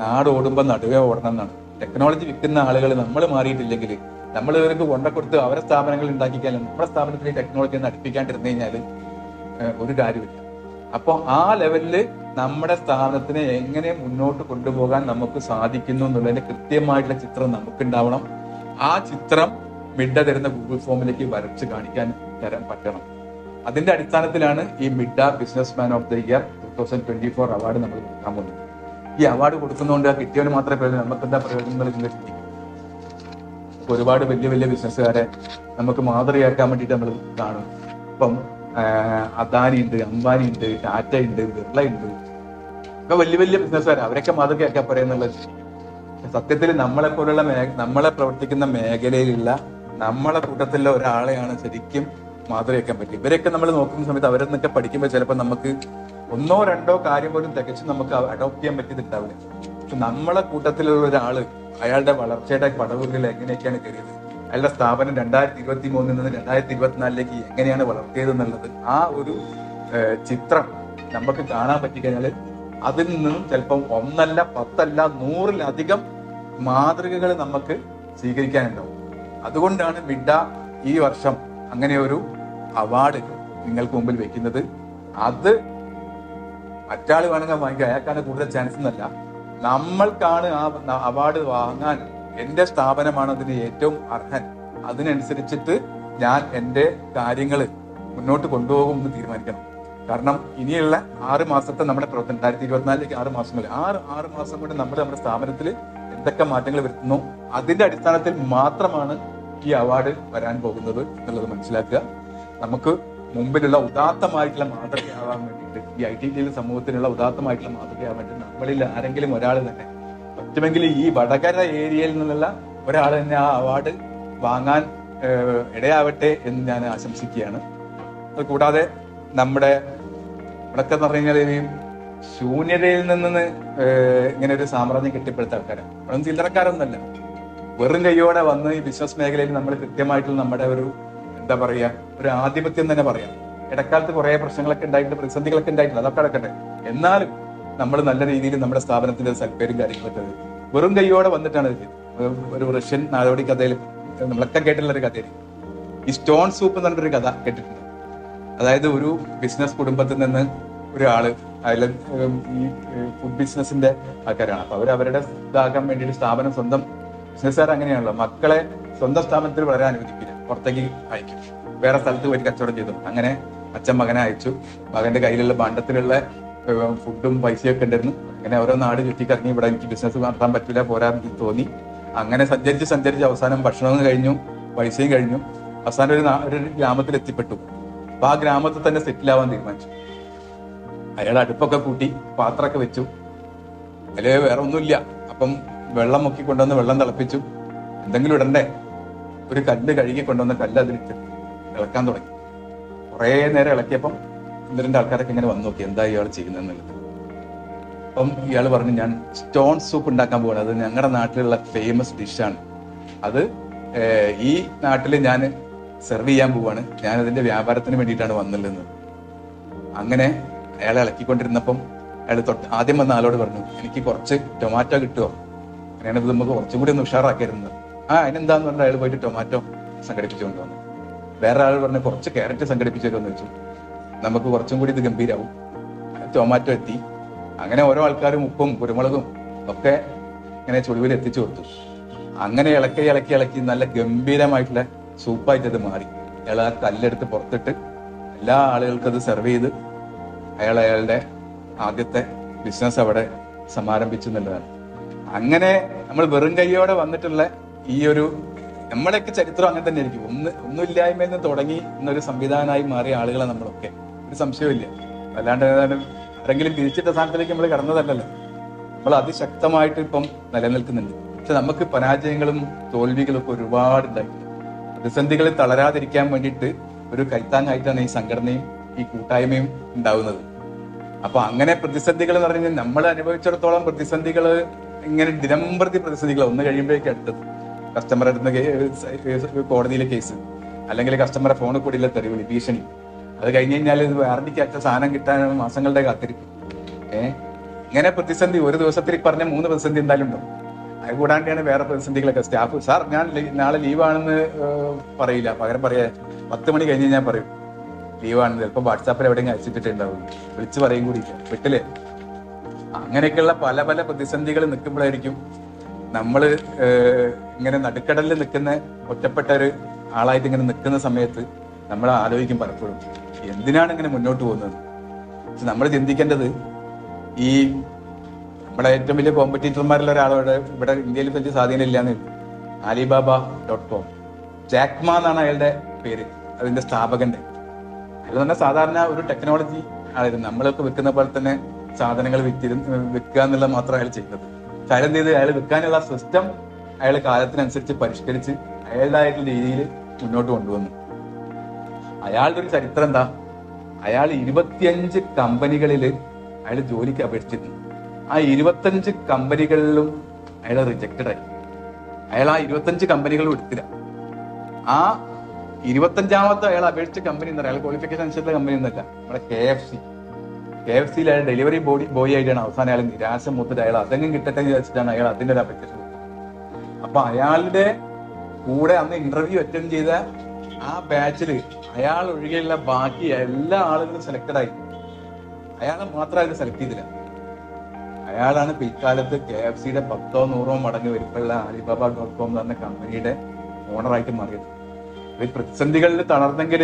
നാട് ഓടുമ്പോൾ നടുവേ ഓടണം എന്നാണ്. ടെക്നോളജി വിൽക്കുന്ന ആളുകൾ നമ്മൾ മാറിയിട്ടില്ലെങ്കിൽ, നമ്മൾ ഇവർക്ക് കൊണ്ടക്കൊടുത്ത് അവരെ സ്ഥാപനങ്ങൾ ഉണ്ടാക്കിക്കാനും നമ്മുടെ സ്ഥാപനത്തിൽ ടെക്നോളജി ഒന്ന് അടുപ്പിക്കാണ്ടിരുന്നു കഴിഞ്ഞാൽ ഒരു കാര്യമില്ല. അപ്പോൾ ആ ലെവലില് നമ്മുടെ സ്ഥാപനത്തിനെ എങ്ങനെ മുന്നോട്ട് കൊണ്ടുപോകാൻ നമുക്ക് സാധിക്കുന്നു എന്നുള്ളതിന്റെ കൃത്യമായിട്ടുള്ള ചിത്രം നമുക്കുണ്ടാവണം. ആ ചിത്രം മിഡ തരുന്ന ഗൂഗിൾ ഫോമിലേക്ക് വരച്ച് കാണിക്കാൻ പറ്റണം. അതിന്റെ അടിസ്ഥാനത്തിലാണ് ഈ മിഡ businessman of the year 2024 award നമ്മൾ കൊടുക്കാൻ പോകുന്നത്. ഈ അവാർഡ് കൊടുക്കുന്നതുകൊണ്ട് ആ കിട്ടിയവന് മാത്രമേ പ്രയോജനം, നമുക്ക് എന്താ പ്രയോജനങ്ങൾ ചിന്തിക്കും. ഒരുപാട് വലിയ വലിയ ബിസിനസ്സുകാരെ നമുക്ക് മാതൃകയാക്കാൻ വേണ്ടിയിട്ട് നമ്മൾ കാണും. ഇപ്പം അദാനി ഉണ്ട്, അംബാനി ഉണ്ട്, ടാറ്റ ഉണ്ട്, ബിർള ഉണ്ട്, ഇപ്പൊ വലിയ വലിയ ബിസിനസ്സുകാർ, അവരൊക്കെ മാതൃകയാക്കാൻ പറയുന്നുള്ളത്. സത്യത്തിൽ നമ്മളെ പ്രവർത്തിക്കുന്ന മേഖലയിലുള്ള നമ്മളെ കൂട്ടത്തിലുള്ള ഒരാളെയാണ് ശരിക്കും മാതൃകയാക്കാൻ പറ്റും. ഇവരൊക്കെ നമ്മൾ നോക്കുന്ന സമയത്ത് അവരെന്നൊക്കെ പഠിക്കുമ്പോൾ ചിലപ്പോൾ നമുക്ക് 1 or 2 കാര്യം പോലും തികച്ചും നമുക്ക് അഡോപ്റ്റ് ചെയ്യാൻ പറ്റിയിട്ടുണ്ടാവില്ല. പക്ഷെ നമ്മളെ കൂട്ടത്തിലുള്ള ഒരാള് അയാളുടെ വളർച്ചയുടെ പടവുകളിൽ എങ്ങനെയൊക്കെയാണ് കയറിയത്, അയാളുടെ സ്ഥാപനം 2023 നിന്ന് 2024 എങ്ങനെയാണ് വളർത്തിയത് എന്നുള്ളത് ആ ഒരു ചിത്രം നമുക്ക് കാണാൻ പറ്റിക്കഴിഞ്ഞാൽ അതിൽ നിന്നും ചിലപ്പം 1 അല്ല 10 അല്ല 100-ലധികം മാതൃകകൾ നമുക്ക് സ്വീകരിക്കാനുണ്ടാവും. അതുകൊണ്ടാണ് മിഡ ഈ വർഷം അങ്ങനെ ഒരു അവാർഡ് നിങ്ങൾക്ക് മുമ്പിൽ വെക്കുന്നത്. അത് മറ്റാൾ വേണമെങ്കിൽ വാങ്ങിക്കുക, അയാൾക്കാണ് കൂടുതൽ ചാൻസ് എന്നല്ല, നമ്മൾക്കാണ് ആ അവാർഡ് വാങ്ങാൻ. എന്റെ സ്ഥാപനമാണ് അതിന് ഏറ്റവും അർഹൻ. അതിനനുസരിച്ചിട്ട് ഞാൻ എന്റെ കാര്യങ്ങൾ മുന്നോട്ട് കൊണ്ടുപോകും എന്ന് തീരുമാനിക്കണം. കാരണം ഇനിയുള്ള 6 മാസത്തെ നമ്മുടെ പ്രവർത്തനം 2024 6 മാസങ്ങളിൽ 6 മാസം കൊണ്ട് നമ്മുടെ സ്ഥാപനത്തിൽ എന്തൊക്കെ മാറ്റങ്ങൾ വരുത്തുന്നു അതിന്റെ അടിസ്ഥാനത്തിൽ മാത്രമാണ് ഈ അവാർഡ് വരാൻ പോകുന്നത് എന്നുള്ളത് മനസ്സിലാക്കുക. നമുക്ക് മുമ്പിലുള്ള ഉദാത്തമായിട്ടുള്ള മാതൃകയാവാൻ വേണ്ടിയിട്ട്, ഈ ITTL സമൂഹത്തിനുള്ള ഉദാത്തമായിട്ടുള്ള മാതൃകയാവാൻ വേണ്ടി നമ്മളിൽ ആരെങ്കിലും ഒരാൾ തന്നെ പറ്റുമെങ്കിൽ ഈ വടകര ഏരിയയിൽ നിന്നുള്ള ഒരാൾ തന്നെ ആ അവാർഡ് വാങ്ങാൻ ഇടയാവട്ടെ എന്ന് ഞാൻ ആശംസിക്കുകയാണ്. അത് കൂടാതെ നമ്മുടെ ഇവിടൊക്കെ എന്ന് പറഞ്ഞു കഴിഞ്ഞാൽ ഈ ശൂന്യതയിൽ നിന്ന് ഇങ്ങനെ ഒരു സാമ്രാജ്യം കെട്ടിപ്പടുത്ത ആൾക്കാരാണ്. ഇവിടെ ചില്ലറക്കാരൊന്നുമല്ല, വെറും കൈയോടെ വന്ന് ഈ ബിസിനസ് മേഖലയിൽ നമ്മൾ കൃത്യമായിട്ടുള്ള നമ്മുടെ ഒരു എന്താ പറയുക, ഒരു ആധിപത്യം തന്നെ പറയാം. ഇടക്കാലത്ത് കുറെ പ്രശ്നങ്ങളൊക്കെ ഉണ്ടായിട്ടുണ്ട്, പ്രതിസന്ധികളൊക്കെ ഉണ്ടായിട്ടുണ്ട്, അതൊക്കെ അടക്കട്ടെ. എന്നാലും നമ്മൾ നല്ല രീതിയിൽ നമ്മുടെ സ്ഥാപനത്തിന്റെ സൽപ്പേരും കാര്യങ്ങളൊക്കെ വെറും കൈയോടെ വന്നിട്ടാണ് ഇത്. ഒരു റഷ്യൻ നാടോടി കഥയിൽ നമ്മളൊക്കെ കേട്ടിട്ടുള്ള ഒരു കഥയായിരിക്കും. ഈ സ്റ്റോൺ സൂപ്പ് എന്ന് പറഞ്ഞൊരു കഥ കേട്ടിട്ടുണ്ട്. അതായത് ഒരു ബിസിനസ് കുടുംബത്തിൽ നിന്ന് ഒരാള് അതിൽ ഈ ഫുഡ് ബിസിനസിന്റെ ആൾക്കാരാണ്. അപ്പൊ അവരുടെ ഇതാക്കാൻ വേണ്ടിയിട്ട് സ്ഥാപനം സ്വന്തം ബിസിനസ്സുകാർ അങ്ങനെയാണല്ലോ, മക്കളെ സ്വന്തം സ്ഥാപനത്തിൽ വളരാൻ അനുവദിക്കില്ല, പുറത്തേക്ക് അയക്കും, വേറെ സ്ഥലത്ത് പോയി കച്ചവടം ചെയ്തു. അങ്ങനെ അച്ഛൻ മകനെ അയച്ചു. മകന്റെ കയ്യിലുള്ള ഭാണ്ഡത്തിലുള്ള ഫുഡും പൈസയൊക്കെ ഉണ്ടായിരുന്നു. അങ്ങനെ ഓരോ നാട് ചുറ്റിക്കറങ്ങി ഇവിടെ എനിക്ക് ബിസിനസ് നടത്താൻ പറ്റില്ല, പോരാൻ തോന്നി. അങ്ങനെ സഞ്ചരിച്ച് അവസാനം ഭക്ഷണവും കഴിഞ്ഞു, പൈസയും കഴിഞ്ഞു. അവസാനം ഒരു ഗ്രാമത്തിൽ എത്തിപ്പെട്ടു. അപ്പൊ ആ ഗ്രാമത്തിൽ തന്നെ സെറ്റിൽ ആവാൻ തീരുമാനിച്ചു. അയാൾ അടുപ്പൊക്കെ കൂട്ടി പാത്രമൊക്കെ വെച്ചു. അതില് വേറെ ഒന്നുമില്ല. അപ്പം വെള്ളം മുക്കി കൊണ്ടുവന്ന് വെള്ളം തിളപ്പിച്ചു. എന്തെങ്കിലും ഇടണ്ടേ, ഒരു കല്ല് കഴുകി കൊണ്ടുവന്ന് കല്ല് അതിലിട്ട് ഇളക്കാൻ തുടങ്ങി. കുറെ നേരം ഇളക്കിയപ്പം രണ്ട് ആൾക്കാരൊക്കെ ഇങ്ങനെ വന്നു നോക്കി എന്താ ഇയാൾ ചെയ്യുന്നതെന്നുള്ളത്. അപ്പം ഇയാൾ പറഞ്ഞു, ഞാൻ സ്റ്റോൺ സൂപ്പ് ഉണ്ടാക്കാൻ പോവാണ്. അത് ഞങ്ങളുടെ നാട്ടിലുള്ള ഫേമസ് ഡിഷാണ്. അത് ഈ നാട്ടിൽ ഞാൻ സെർവ് ചെയ്യാൻ പോവാണ്. ഞാൻ അതിന്റെ വ്യാപാരത്തിന് വേണ്ടിയിട്ടാണ് വന്നുള്ളത്. അങ്ങനെ അയാളെ ഇളക്കിക്കൊണ്ടിരുന്നപ്പം അയാൾ ആദ്യം വന്ന ആളോട് പറഞ്ഞു, എനിക്ക് കുറച്ച് ടൊമാറ്റോ കിട്ടുമോ, അങ്ങനെയാണ് ഇത് നമുക്ക് കുറച്ചും കൂടി ഒന്ന് ഉഷാറാക്കിയിരുന്നത്. അതിനെന്താന്ന് പറഞ്ഞാൽ അയാൾ പോയിട്ട് ടൊമാറ്റോ സംഘടിപ്പിച്ചുകൊണ്ട് വന്നു. വേറെ ആൾ പറഞ്ഞു, കുറച്ച് ക്യാരറ്റ് സംഘടിപ്പിച്ചു തരുമെന്ന് വെച്ചു, നമുക്ക് കുറച്ചും കൂടി ഇത് ഗംഭീരാവും. ടൊമാറ്റോ എത്തി. അങ്ങനെ ഓരോ ആൾക്കാരും ഉപ്പും കുരുമുളകും ഒക്കെ ഇങ്ങനെ ചുളിവിൽ എത്തിച്ചു കൊടുത്തു. അങ്ങനെ ഇളക്കി നല്ല ഗംഭീരമായിട്ടുള്ള സൂപ്പായിട്ട് അത് മാറി. അയാൾ ആ കല്ലെടുത്ത് പുറത്തിട്ട് എല്ലാ ആളുകൾക്കും അത് സെർവ് ചെയ്ത് അയാളുടെ ആദ്യത്തെ ബിസിനസ് അവിടെ സമാരംഭിച്ചു എന്നുള്ളതാണ്. അങ്ങനെ നമ്മൾ വെറും കൈയോടെ വന്നിട്ടുള്ള ഈ ഒരു നമ്മുടെയൊക്കെ ചരിത്രം അങ്ങനെ തന്നെ ആയിരിക്കും. ഒന്നുമില്ലായ്മയിൽ നിന്ന് തുടങ്ങി ഇന്നൊരു സംവിധാനമായി മാറിയ ആളുകളെ നമ്മളൊക്കെ, ഒരു സംശയമില്ല. അല്ലാണ്ട് ആരെങ്കിലും തിരിച്ചിട്ട സ്ഥാനത്തിലേക്ക് നമ്മൾ കടന്നതല്ലല്ലോ. നമ്മൾ അതിശക്തമായിട്ട് ഇപ്പം നിലനിൽക്കുന്നുണ്ട്. പക്ഷെ നമുക്ക് പരാജയങ്ങളും തോൽവികളും ഒക്കെ ഒരുപാടുണ്ടായിട്ടുണ്ട്. പ്രതിസന്ധികളിൽ തളരാതിരിക്കാൻ വേണ്ടിയിട്ട് ഒരു കൈത്താങ്ങായിട്ടാണ് ഈ സംഘടനയും ഈ കൂട്ടായ്മയും ഉണ്ടാവുന്നത്. അപ്പൊ അങ്ങനെ പ്രതിസന്ധികൾ എന്ന് പറഞ്ഞു കഴിഞ്ഞാൽ നമ്മൾ അനുഭവിച്ചിടത്തോളം പ്രതിസന്ധികൾ ഇങ്ങനെ ദിനംപ്രതി പ്രതിസന്ധികൾ ഒന്ന് കഴിയുമ്പോഴേക്കും അടുത്തത് കസ്റ്റമർ അടുത്ത കോടതിയിലെ കേസ്, അല്ലെങ്കിൽ കസ്റ്റമറെ ഫോണിൽ കൂടിയുള്ള തെരുവിളി ഭീഷണി. അത് കഴിഞ്ഞ് കഴിഞ്ഞാൽ ഇത് വാറണ്ടിക്കകത്ത സാധനം കിട്ടാൻ മാസങ്ങളുടെ കാത്തിരിക്കും. ഇങ്ങനെ പ്രതിസന്ധി ഒരു ദിവസത്തിൽ പറഞ്ഞ 3 പ്രതിസന്ധി എന്തായാലും ഉണ്ടാവും. അത് കൂടാണ്ടാണ് വേറെ പ്രതിസന്ധികളൊക്കെ. സ്റ്റാഫ് സാർ ഞാൻ നാളെ ലീവാണെന്ന് പറയില്ല, പകരം പറയാ 10 മണി കഴിഞ്ഞ് ഞാൻ പറയും ലീവാണെന്ന്. ചിലപ്പോൾ വാട്സാപ്പിൽ എവിടെയെങ്കിലും അയച്ചിട്ടുണ്ടാവും, വിളിച്ച് പറയും കൂടി വിട്ടില്ലേ. അങ്ങനെയൊക്കെയുള്ള പല പല പ്രതിസന്ധികൾ നിൽക്കുമ്പോഴായിരിക്കും നമ്മൾ ഇങ്ങനെ നടുക്കടലിൽ നിൽക്കുന്ന ഒറ്റപ്പെട്ട ഒരു ആളായിട്ട് ഇങ്ങനെ നിൽക്കുന്ന സമയത്ത് നമ്മൾ ആലോചിക്കും പലപ്പോഴും എന്തിനാണ് ഇങ്ങനെ മുന്നോട്ട് പോകുന്നത്. പക്ഷെ നമ്മൾ ചിന്തിക്കേണ്ടത് ഈ നമ്മുടെ ഏറ്റവും വലിയ കോമ്പറ്റീറ്റർമാരിൽ ഒരാളോട് ഇവിടെ ഇന്ത്യയിൽ വലിയ സ്വാധീനം ഇല്ലാന്ന് Alibaba.com, ജാക്മ എന്നാണ് അയാളുടെ പേര്, അതിന്റെ സ്ഥാപകന്റെ. അയാൾ തന്നെ സാധാരണ ഒരു ടെക്നോളജി ആയിരുന്നു. നമ്മളൊക്കെ വിൽക്കുന്ന പോലെ തന്നെ സാധനങ്ങൾ വിൽക്കുക എന്നുള്ളത് മാത്രം അയാൾ ചെയ്യുന്നത്. കാര്യം എന്ത് ചെയ്ത് അയാൾ വിൽക്കാനുള്ള സിസ്റ്റം അയാൾ കാലത്തിനനുസരിച്ച് പരിഷ്കരിച്ച് അയാളുടേതായിട്ടുള്ള രീതിയിൽ മുന്നോട്ട് കൊണ്ടുവന്നു. അയാളുടെ ഒരു ചരിത്രം എന്താ, അയാൾ 25 കമ്പനികളിൽ അയാൾ ജോലിക്ക് അപേക്ഷിച്ചിരുന്നു. ആ 25 കമ്പനികളിലും അയാൾ റിജക്റ്റഡ് ആയി. അയാൾ ആ 25 കമ്പനികളും എടുത്തില്ല. ആ 25ാമത്തെ അയാൾ അപേക്ഷിച്ച കമ്പനി എന്താ, അയാൾ ക്വാളിഫിക്കേഷൻ അനുസരിച്ചുള്ള കമ്പനി ഒന്നല്ല, നമ്മുടെ KFCയിൽ അയാൾ ഡെലിവറി ബോയ് ആയിട്ടാണ്. അവസാനം അയാൾ നിരാശ മൂത്തിട്ട് അയാൾ അതെങ്കിലും കിട്ടട്ടെ എന്ന് വിചാരിച്ചിട്ടാണ് അയാൾ അതിന്റെ ഒരു അപേക്ഷ. അപ്പൊ അയാളുടെ കൂടെ അന്ന് ഇന്റർവ്യൂ അറ്റൻഡ് ചെയ്ത ആ ബാച്ചില് അയാൾ ഒഴികെയുള്ള ബാക്കി എല്ലാ ആളുകളും സെലക്ടഡ് ആയി. അയാളെ മാത്രം അതിൽ സെലക്ട് ചെയ്തില്ല. അയാളാണ് പിൽക്കാലത്ത് KFCയുടെ 10 or 100 മടങ്ങ് വലിപ്പമുള്ള Alibaba.com എന്ന് പറഞ്ഞ കമ്പനിയുടെ ഓണറായിട്ട് മാറിയത്. ഈ പ്രതിസന്ധികളിൽ തളർന്നെങ്കിൽ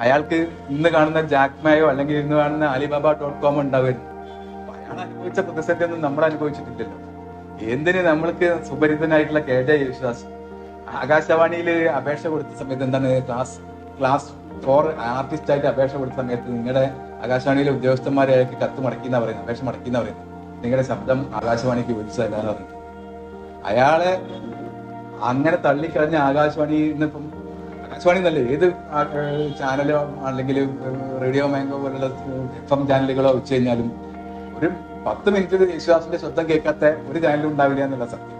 അയാൾക്ക് ഇന്ന് കാണുന്ന ജാക്മയോ അല്ലെങ്കിൽ ഇന്ന് കാണുന്ന Alibaba.com ഉണ്ടാവുമായിരുന്നു. അയാൾ അനുഭവിച്ച പ്രതിസന്ധി ഒന്നും നമ്മൾ അനുഭവിച്ചിട്ടില്ലല്ലോ. എന്തിന് നമ്മൾക്ക് സുപരിതനായിട്ടുള്ള KJ യേശുദാസ് ആകാശവാണിയിൽ അപേക്ഷ കൊടുത്ത സമയത്ത് എന്താണ് ക്ലാസ് 4 ആർട്ടിസ്റ്റ് ആയിട്ട് അപേക്ഷ കൊടുത്ത സമയത്ത് നിങ്ങളുടെ ആകാശവാണിയിലെ ഉദ്യോഗസ്ഥന്മാരെ അയാൾക്ക് കത്ത് മടക്കിയെന്നാ പറയുന്നത്, അപേക്ഷ മടക്കിയെന്നാ പറയുന്നത്, നിങ്ങളുടെ ശബ്ദം ആകാശവാണിക്ക് വിളിച്ചതല്ലാന്ന് പറയുന്നത്. അയാളെ അങ്ങനെ തള്ളിക്കളഞ്ഞ ആകാശവാണിയിൽ നിന്നിപ്പം ആകാശവാണി എന്നല്ലേ ഏത് ചാനലോ അല്ലെങ്കിൽ റേഡിയോ മാംഗോ പോലുള്ള FM ചാനലുകളോ വെച്ച് കഴിഞ്ഞാലും ഒരു 10 മിനിറ്റ് യേശുദാസിന്റെ ശബ്ദം കേൾക്കാത്ത ഒരു ചാനലും ഉണ്ടാവില്ല എന്നുള്ള സത്യം.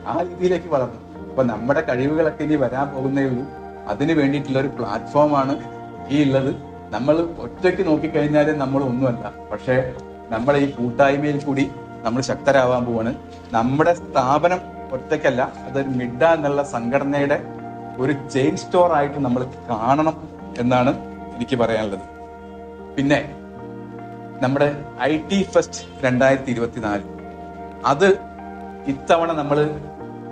ആ രീതിയിലേക്ക് വളർന്നു. അപ്പൊ നമ്മുടെ കഴിവുകളൊക്കെ ഇനി വരാൻ പോകുന്നേ ഉള്ളൂ. അതിന് വേണ്ടിയിട്ടുള്ള ഒരു പ്ലാറ്റ്ഫോമാണ് ഈ ഉള്ളത്. നമ്മൾ ഒറ്റയ്ക്ക് നോക്കിക്കഴിഞ്ഞാൽ നമ്മൾ ഒന്നുമല്ല. പക്ഷെ നമ്മളെ ഈ കൂട്ടായ്മയിൽ കൂടി നമ്മൾ ശക്തരാവാൻ പോവാണ്. നമ്മുടെ സ്ഥാപനം ഒറ്റയ്ക്കല്ല, അതൊരു മിഡ എന്നുള്ള സംഘടനയുടെ ഒരു ചെയിൻ സ്റ്റോർ ആയിട്ട് നമ്മൾ കാണണം എന്നാണ് എനിക്ക് പറയാനുള്ളത്. പിന്നെ നമ്മുടെ IT ഫെസ്റ്റ് 2024 അത് ഇത്തവണ നമ്മൾ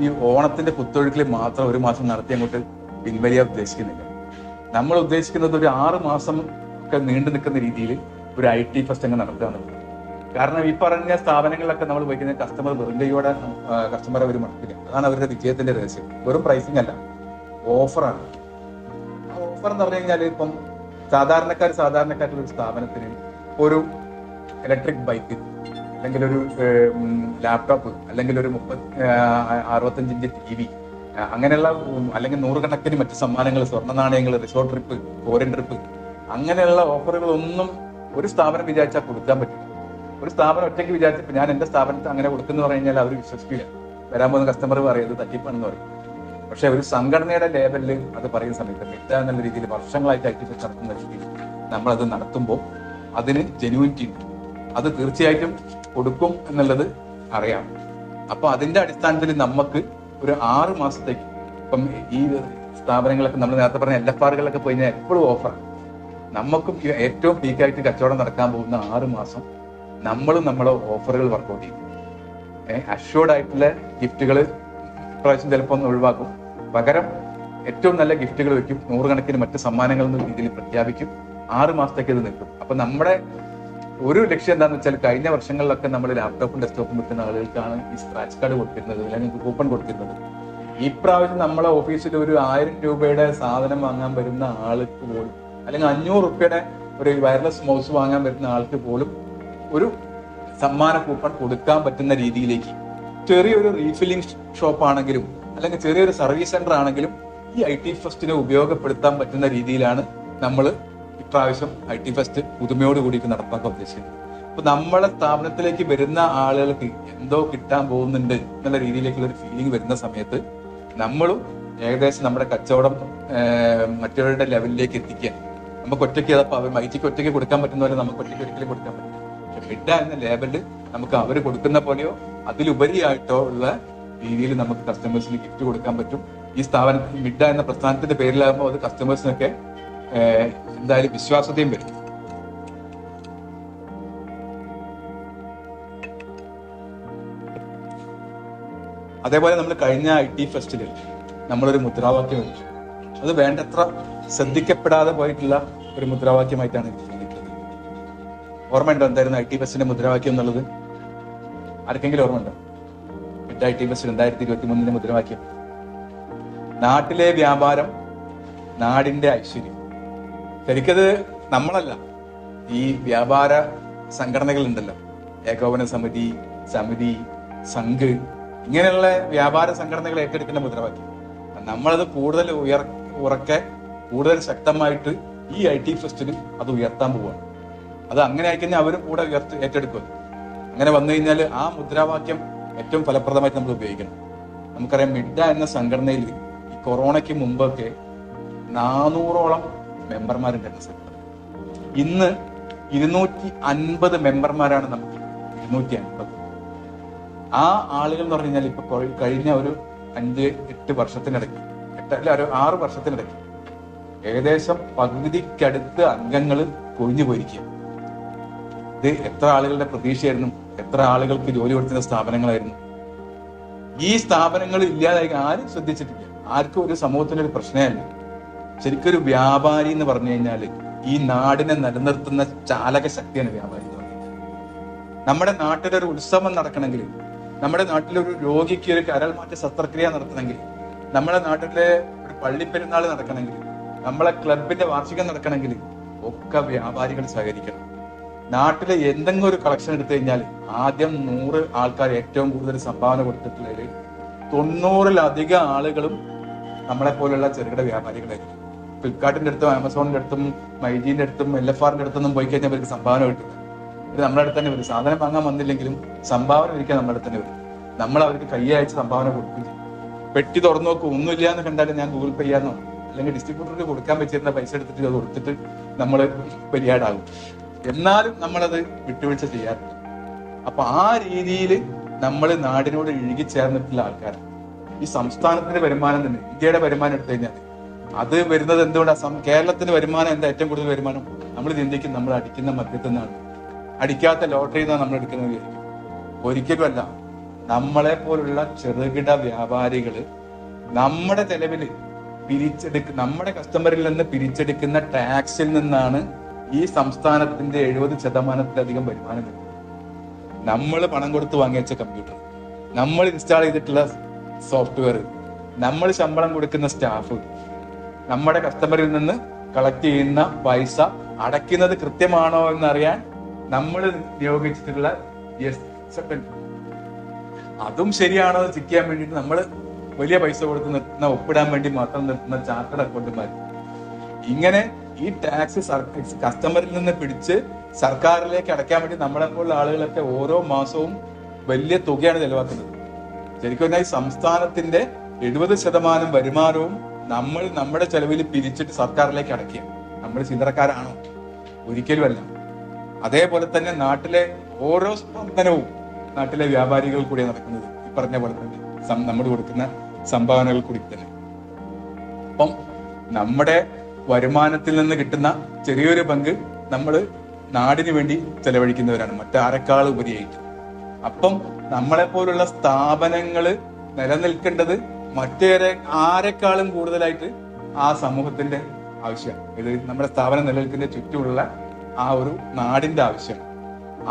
ഈ ഓണത്തിന്റെ കുത്തൊഴുക്കിൽ മാത്രം ഒരു മാസം നടത്തി അങ്ങോട്ട് പിൻവലിയാൻ ഉദ്ദേശിക്കുന്നില്ല. നമ്മൾ ഉദ്ദേശിക്കുന്നത് ഒരു 6 മാസം ഒക്കെ നീണ്ടു നിൽക്കുന്ന രീതിയിൽ ഒരു IT ഫെസ്റ്റ് അങ്ങ് നടത്തുക എന്നുള്ളത്. കാരണം ഈ പറഞ്ഞ സ്ഥാപനങ്ങളിലൊക്കെ നമ്മൾ വയ്ക്കുന്ന കസ്റ്റമർ വെറും കൈയോടെ കസ്റ്റമറെ അവർ മടക്കില്ല. അതാണ് അവരുടെ വിജയത്തിന്റെ രഹസ്യം. വെറും പ്രൈസിങ് അല്ല, ഓഫറാണ്. ആ ഓഫർ എന്ന് പറഞ്ഞു കഴിഞ്ഞാൽ ഇപ്പം സാധാരണക്കാരുടെ ഒരു സ്ഥാപനത്തിന് ഒരു ഇലക്ട്രിക് ബൈക്ക്, അല്ലെങ്കിൽ ഒരു ലാപ്ടോപ്പ്, അല്ലെങ്കിൽ ഒരു 65 ഇഞ്ച് TV, അങ്ങനെയുള്ള അല്ലെങ്കിൽ 100 കണക്കിന് മറ്റ് സമ്മാനങ്ങൾ, സ്വർണ്ണ നാണയങ്ങൾ, റിസോർട്ട് ട്രിപ്പ്, ഫോറിൻ ട്രിപ്പ്, അങ്ങനെയുള്ള ഓഫറുകളൊന്നും ഒരു സ്ഥാപനം വിചാരിച്ചാൽ കൊടുക്കാൻ പറ്റില്ല. ഒരു സ്ഥാപനം ഒറ്റയ്ക്ക് വിചാരിച്ചപ്പോൾ ഞാൻ എന്റെ സ്ഥാപനത്തിൽ അങ്ങനെ കൊടുക്കുന്നു പറഞ്ഞു കഴിഞ്ഞാൽ അവർ വിശ്വസിക്കില്ല. വരാൻ പോകുന്ന കസ്റ്റമർ പറയും ഇത് തട്ടിപ്പാണെന്ന് പറയും. പക്ഷെ ഒരു സംഘടനയുടെ ലേബലിൽ അത് പറയുന്ന സമയത്ത് മിഡ എന്നുള്ള രീതിയിൽ വർഷങ്ങളായിട്ട് IT ഫെസ്റ്റ് നടത്തുന്ന രീതിയിൽ നമ്മളത് നടത്തുമ്പോൾ അതിന് ജെന്യൂനിറ്റി ഉണ്ട്. അത് തീർച്ചയായിട്ടും കൊടുക്കും എന്നുള്ളത് അറിയാം. അപ്പൊ അതിന്റെ അടിസ്ഥാനത്തിൽ നമുക്ക് ഒരു 6 മാസത്തേക്ക്, ഇപ്പം ഈ സ്ഥാപനങ്ങളൊക്കെ നമ്മൾ നേരത്തെ പറഞ്ഞ LFRകളിലൊക്കെ പോയി കഴിഞ്ഞാൽ എപ്പോഴും ഓഫറാണ്. നമുക്കും ഏറ്റവും പീക്കായിട്ട് കച്ചവടം നടക്കാൻ പോകുന്ന 6 മാസം നമ്മളും നമ്മളെ ഓഫറുകൾ വർക്കൗട്ട് ചെയ്യും. അഷ്യൂർഡ് ആയിട്ടുള്ള ഗിഫ്റ്റുകൾ പ്രാവശ്യം ചിലപ്പോൾ ഒന്ന് ഒഴിവാക്കും. പകരം ഏറ്റവും നല്ല ഗിഫ്റ്റുകൾ വെക്കും. 100 കണക്കിന് മറ്റ് സമ്മാനങ്ങൾ എന്ന രീതിയിൽ പ്രഖ്യാപിക്കും. 6 മാസത്തേക്ക് ഇത് നിൽക്കും. അപ്പൊ നമ്മുടെ ഒരു ലക്ഷ്യം എന്താണെന്ന് വെച്ചാൽ, കഴിഞ്ഞ വർഷങ്ങളിലൊക്കെ നമ്മൾ ലാപ്ടോപ്പും ഡെസ്ക്ടോപ്പും വെക്കുന്ന ആളുകൾക്കാണ് ഈ സ്ക്രാച്ച് കാർഡ് കൊടുത്തിരുന്നത്, അല്ലെങ്കിൽ കൂപ്പൺ കൊടുത്തിരുന്നത്. ഈ പ്രാവശ്യം നമ്മളെ ഓഫീസിൽ ഒരു 1000 രൂപയുടെ സാധനം വാങ്ങാൻ വരുന്ന ആൾക്ക് പോലും, അല്ലെങ്കിൽ 500 രൂപയുടെ ഒരു വയർലെസ് മൗസ് വാങ്ങാൻ വരുന്ന ആൾക്ക് പോലും ഒരു സമ്മാന കൂപ്പൺ കൊടുക്കാൻ പറ്റുന്ന രീതിയിലേക്ക്, ചെറിയൊരു റീഫില്ലിംഗ് ഷോപ്പ് ആണെങ്കിലും അല്ലെങ്കിൽ ചെറിയൊരു സർവീസ് സെന്റർ ആണെങ്കിലും ഈ IT ഫെസ്റ്റിനെ ഉപയോഗപ്പെടുത്താൻ പറ്റുന്ന രീതിയിലാണ് നമ്മൾ ഇപ്രാവശ്യം IT ഫെസ്റ്റ് പുതുമയോട് കൂടിയിട്ട് നടപ്പാക്കാൻ ഉദ്ദേശിക്കുന്നത്. അപ്പൊ നമ്മളെ സ്ഥാപനത്തിലേക്ക് വരുന്ന ആളുകൾക്ക് എന്തോ കിട്ടാൻ പോകുന്നുണ്ട് എന്നുള്ള രീതിയിലേക്കുള്ള ഒരു ഫീലിംഗ് വരുന്ന സമയത്ത് നമ്മളും ഏകദേശം നമ്മുടെ കച്ചവടം മറ്റവരുടെ ലെവലിലേക്ക് എത്തിക്കാൻ നമുക്ക് ഒറ്റയ്ക്ക്, ITക്ക് ഒറ്റയ്ക്ക് കൊടുക്കാൻ പറ്റുന്ന പോലെ നമുക്ക് ഒറ്റയ്ക്ക് ഒരിക്കലും കൊടുക്കാൻ പറ്റില്ല. പക്ഷെ മിഡ എന്ന ലേബലിൽ നമുക്ക് അവർ കൊടുക്കുന്ന പോലെയോ അതിലുപരിയായിട്ടോ ഉള്ള രീതിയിൽ നമുക്ക് കസ്റ്റമേഴ്സിന് ഗിഫ്റ്റ് കൊടുക്കാൻ പറ്റും. ഈ സ്ഥാപനത്തിൽ മിഡ എന്ന പ്രസ്ഥാനത്തിന്റെ പേരിലാകുമ്പോൾ അത് കസ്റ്റമേഴ്സിനൊക്കെ എന്തായാലും വിശ്വാസതയും വരും. അതേപോലെ നമ്മൾ കഴിഞ്ഞ IT ഫെസ്റ്റിൽ നമ്മളൊരു മുദ്രാവാക്യം വെച്ചു. അത് വേണ്ടത്ര ശ്രദ്ധിക്കപ്പെടാതെ പോയിട്ടുള്ള ഒരു മുദ്രാവാക്യമായിട്ടാണ് എനിക്ക് തോന്നിയിട്ടുള്ളത്. ഓർമ്മയുണ്ടോ എന്തായിരുന്നു IT ഫെസ്റ്റിന്റെ മുദ്രാവാക്യം എന്നുള്ളത്? ആർക്കെങ്കിലും ഓർമ്മയുണ്ടോ? IT ഫെസ്റ്റ് 2023 മുദ്രാവാക്യം: നാട്ടിലെ വ്യാപാരം, നാടിന്റെ ഐശ്വര്യം. ശരിക്കത് നമ്മളല്ല, ഈ വ്യാപാര സംഘടനകൾ ഉണ്ടല്ലോ, ഏകോപന സമിതി, സംഘ്, ഇങ്ങനെയുള്ള വ്യാപാര സംഘടനകൾ ഏറ്റെടുക്കുന്ന മുദ്രാവാക്യം. നമ്മളത് കൂടുതൽ ഉറക്കെ കൂടുതൽ ശക്തമായിട്ട് ഈ IT ഫെസ്റ്റിന് അത് ഉയർത്താൻ പോവുകയാണ്. അത് അങ്ങനെ ആയിക്കഴിഞ്ഞാൽ അവരും കൂടെ ഏറ്റെടുക്കും. അങ്ങനെ വന്നു കഴിഞ്ഞാൽ ആ മുദ്രാവാക്യം ഏറ്റവും ഫലപ്രദമായിട്ട് നമ്മൾ ഉപയോഗിക്കണം. നമുക്കറിയാം മിഡ എന്ന സംഘടനയിൽ ഈ കൊറോണയ്ക്ക് മുമ്പൊക്കെ 400ഓളം മെമ്പർമാരുണ്ടായിരുന്ന സംഘടന. ഇന്ന് 250 മെമ്പർമാരാണ് നമുക്ക്. 250 ആ ആളുകൾ എന്ന് പറഞ്ഞു കഴിഞ്ഞാൽ ഇപ്പൊ കഴിഞ്ഞ ഒരു 5-8 വർഷത്തിനിടയ്ക്ക്, 6 വർഷത്തിനിടയ്ക്ക് ഏകദേശം പകുതിക്കടുത്ത് അംഗങ്ങൾ കൊഴിഞ്ഞു പോയിരിക്കുക. ഇത് എത്ര ആളുകളുടെ പ്രതീക്ഷയായിരുന്നു, എത്ര ആളുകൾക്ക് ജോലി കൊടുക്കുന്ന സ്ഥാപനങ്ങളായിരുന്നു. ഈ സ്ഥാപനങ്ങൾ ഇല്ലാതായി ആരും ശ്രദ്ധിച്ചിട്ടില്ല. ആർക്കും ഒരു സമൂഹത്തിനൊരു പ്രശ്നമല്ല. ശരിക്കൊരു വ്യാപാരി എന്ന് പറഞ്ഞു കഴിഞ്ഞാൽ ഈ നാടിനെ നിലനിർത്തുന്ന ചാലക ശക്തിയാണ് വ്യാപാരി എന്ന് പറയുന്നത്. നമ്മുടെ നാട്ടിലൊരു ഉത്സവം നടക്കണമെങ്കിൽ, നമ്മുടെ നാട്ടിലൊരു രോഗിക്ക് ഒരു കരൾമാറ്റ ശസ്ത്രക്രിയ നടത്തണമെങ്കിൽ, നമ്മുടെ നാട്ടിലെ ഒരു പള്ളിപ്പെരുന്നാൾ നടക്കണമെങ്കിൽ, നമ്മളെ ക്ലബിന്റെ വാർഷികം നടക്കണമെങ്കിൽ ഒക്കെ വ്യാപാരികൾ സഹകരിക്കണം. നാട്ടിലെ എന്തെങ്കിലും ഒരു കളക്ഷൻ എടുത്തു കഴിഞ്ഞാൽ ആദ്യം 100 ആൾക്കാർ ഏറ്റവും കൂടുതൽ സംഭാവന കൊടുത്തിട്ടുള്ളതിൽ 90-ലധികം ആളുകളും നമ്മളെ പോലുള്ള ചെറുകിട വ്യാപാരികളായിരിക്കും. ഫ്ലിപ്കാർട്ടിന്റെ അടുത്തും ആമസോണിന്റെ അടുത്തും മൈജിന്റെ അടുത്തും LFRന്റെ അടുത്തൊന്നും പോയി കഴിഞ്ഞാൽ അവർക്ക് സംഭാവന കിട്ടില്ല. ഇത് നമ്മുടെ അടുത്ത് തന്നെ വരും. സാധനം വാങ്ങാൻ വന്നില്ലെങ്കിലും സംഭാവന ഒരിക്കൽ നമ്മുടെ അടുത്ത് തന്നെ വരും. നമ്മൾ അവർക്ക് കൈ അയച്ച് സംഭാവന കൊടുക്കും ചെയ്യും. പെട്ടി തുറന്നു നോക്കും, ഒന്നുമില്ല എന്ന് കണ്ടാലും ഞാൻ ഗൂഗിൾ പേ ചെയ്യാന്നോ അല്ലെങ്കിൽ ഡിസ്ട്രിബ്യൂട്ടർക്ക് കൊടുക്കാൻ വെച്ചിരുന്ന പൈസ എടുത്തിട്ട് അത് കൊടുത്തിട്ട് നമ്മൾ ബലിയാടാകും. എന്നാലും നമ്മളത് വിട്ടുവീഴ്ച ചെയ്യാറില്ല. അപ്പൊ ആ രീതിയിൽ നമ്മൾ നാടിനോട് ഇഴുകിച്ചേർന്നിട്ടുള്ള ആൾക്കാരാണ്. ഈ സംസ്ഥാനത്തിന്റെ വരുമാനം തന്നെ, ഇന്ത്യയുടെ വരുമാനം എടുത്തു കഴിഞ്ഞാൽ അത് വരുന്നത് എന്തുകൊണ്ടാണ്? കേരളത്തിന്റെ വരുമാനം എന്താ ഏറ്റവും കൂടുതൽ വരുമാനം? നമ്മൾ ചിന്തിക്കും നമ്മൾ അടിക്കുന്ന മദ്യത്തിൽ നിന്നാണ്, അടിക്കാത്ത ലോട്ടറിയിൽ നിന്നാണ് നമ്മൾ എടുക്കുന്നത് വിചാരിക്കും. ഒരിക്കലുമല്ല. നമ്മളെ പോലുള്ള ചെറുകിട വ്യാപാരികള് നമ്മുടെ ചെലവില് നമ്മുടെ കസ്റ്റമറിൽ നിന്ന് പിരിച്ചെടുക്കുന്ന ടാക്സിൽ നിന്നാണ് ഈ സംസ്ഥാനത്തിന്റെ 70% വരുമാനം വരുന്നത്. നമ്മൾ പണം കൊടുത്ത് വാങ്ങിച്ച കമ്പ്യൂട്ടർ, നമ്മൾ ഇൻസ്റ്റാൾ ചെയ്തിട്ടുള്ള സോഫ്റ്റ്വെയർ, നമ്മൾ ശമ്പളം കൊടുക്കുന്ന സ്റ്റാഫ്, നമ്മുടെ കസ്റ്റമറിൽ നിന്ന് കളക്ട് ചെയ്യുന്ന പൈസ അടയ്ക്കുന്നത് കൃത്യമാണോ എന്നറിയാൻ നമ്മൾ നിയോഗിച്ചിട്ടുള്ള അതും ശരിയാണോ എന്ന് ചെക്ക് ചെയ്യാൻ വേണ്ടിയിട്ട് നമ്മൾ വലിയ പൈസ കൊടുത്ത് നിർത്തുന്ന, ഒപ്പിടാൻ വേണ്ടി മാത്രം നിർത്തുന്ന ചാർട്ടേഡ് അക്കൗണ്ടുമാർ. ഇങ്ങനെ ഈ ടാക്സ് കസ്റ്റമറിൽ നിന്ന് പിടിച്ച് സർക്കാരിലേക്ക് അടയ്ക്കാൻ വേണ്ടി നമ്മളെപ്പോലുള്ള ആളുകളൊക്കെ ഓരോ മാസവും വലിയ തുകയാണ് ചെലവാക്കുന്നത്. ശരിക്കും പറഞ്ഞാൽ ഈ സംസ്ഥാനത്തിന്റെ 70% വരുമാനവും നമ്മൾ നമ്മുടെ ചെലവിൽ പിരിച്ചിട്ട് സർക്കാരിലേക്ക് അടയ്ക്കുക. നമ്മൾ ചില്ലറക്കാരാണോ? ഒരിക്കലുമല്ല. അതേപോലെ തന്നെ നാട്ടിലെ ഓരോ സ്പന്ദനവും നാട്ടിലെ വ്യാപാരികൾ കൂടി നടക്കുന്നത് ഈ പറഞ്ഞ പോലെ തന്നെ നമ്മൾ കൊടുക്കുന്ന സംഭാവനകൾ കൂടി തന്നെ. അപ്പം നമ്മുടെ വരുമാനത്തിൽ നിന്ന് കിട്ടുന്ന ചെറിയൊരു പങ്ക് നമ്മൾ നാടിന് വേണ്ടി ചെലവഴിക്കുന്നവരാണ്, മറ്റാരെക്കാൾ ഉപരിയായിട്ട്. അപ്പം നമ്മളെപ്പോലുള്ള സ്ഥാപനങ്ങള് നിലനിൽക്കേണ്ടത് ആരെക്കാളും കൂടുതലായിട്ട് ആ സമൂഹത്തിന്റെ ആവശ്യമാണ്. ഇത് നമ്മുടെ സ്ഥാപനം നിലനിൽക്കുന്ന ചുറ്റുമുള്ള ആ ഒരു നാടിന്റെ ആവശ്യം.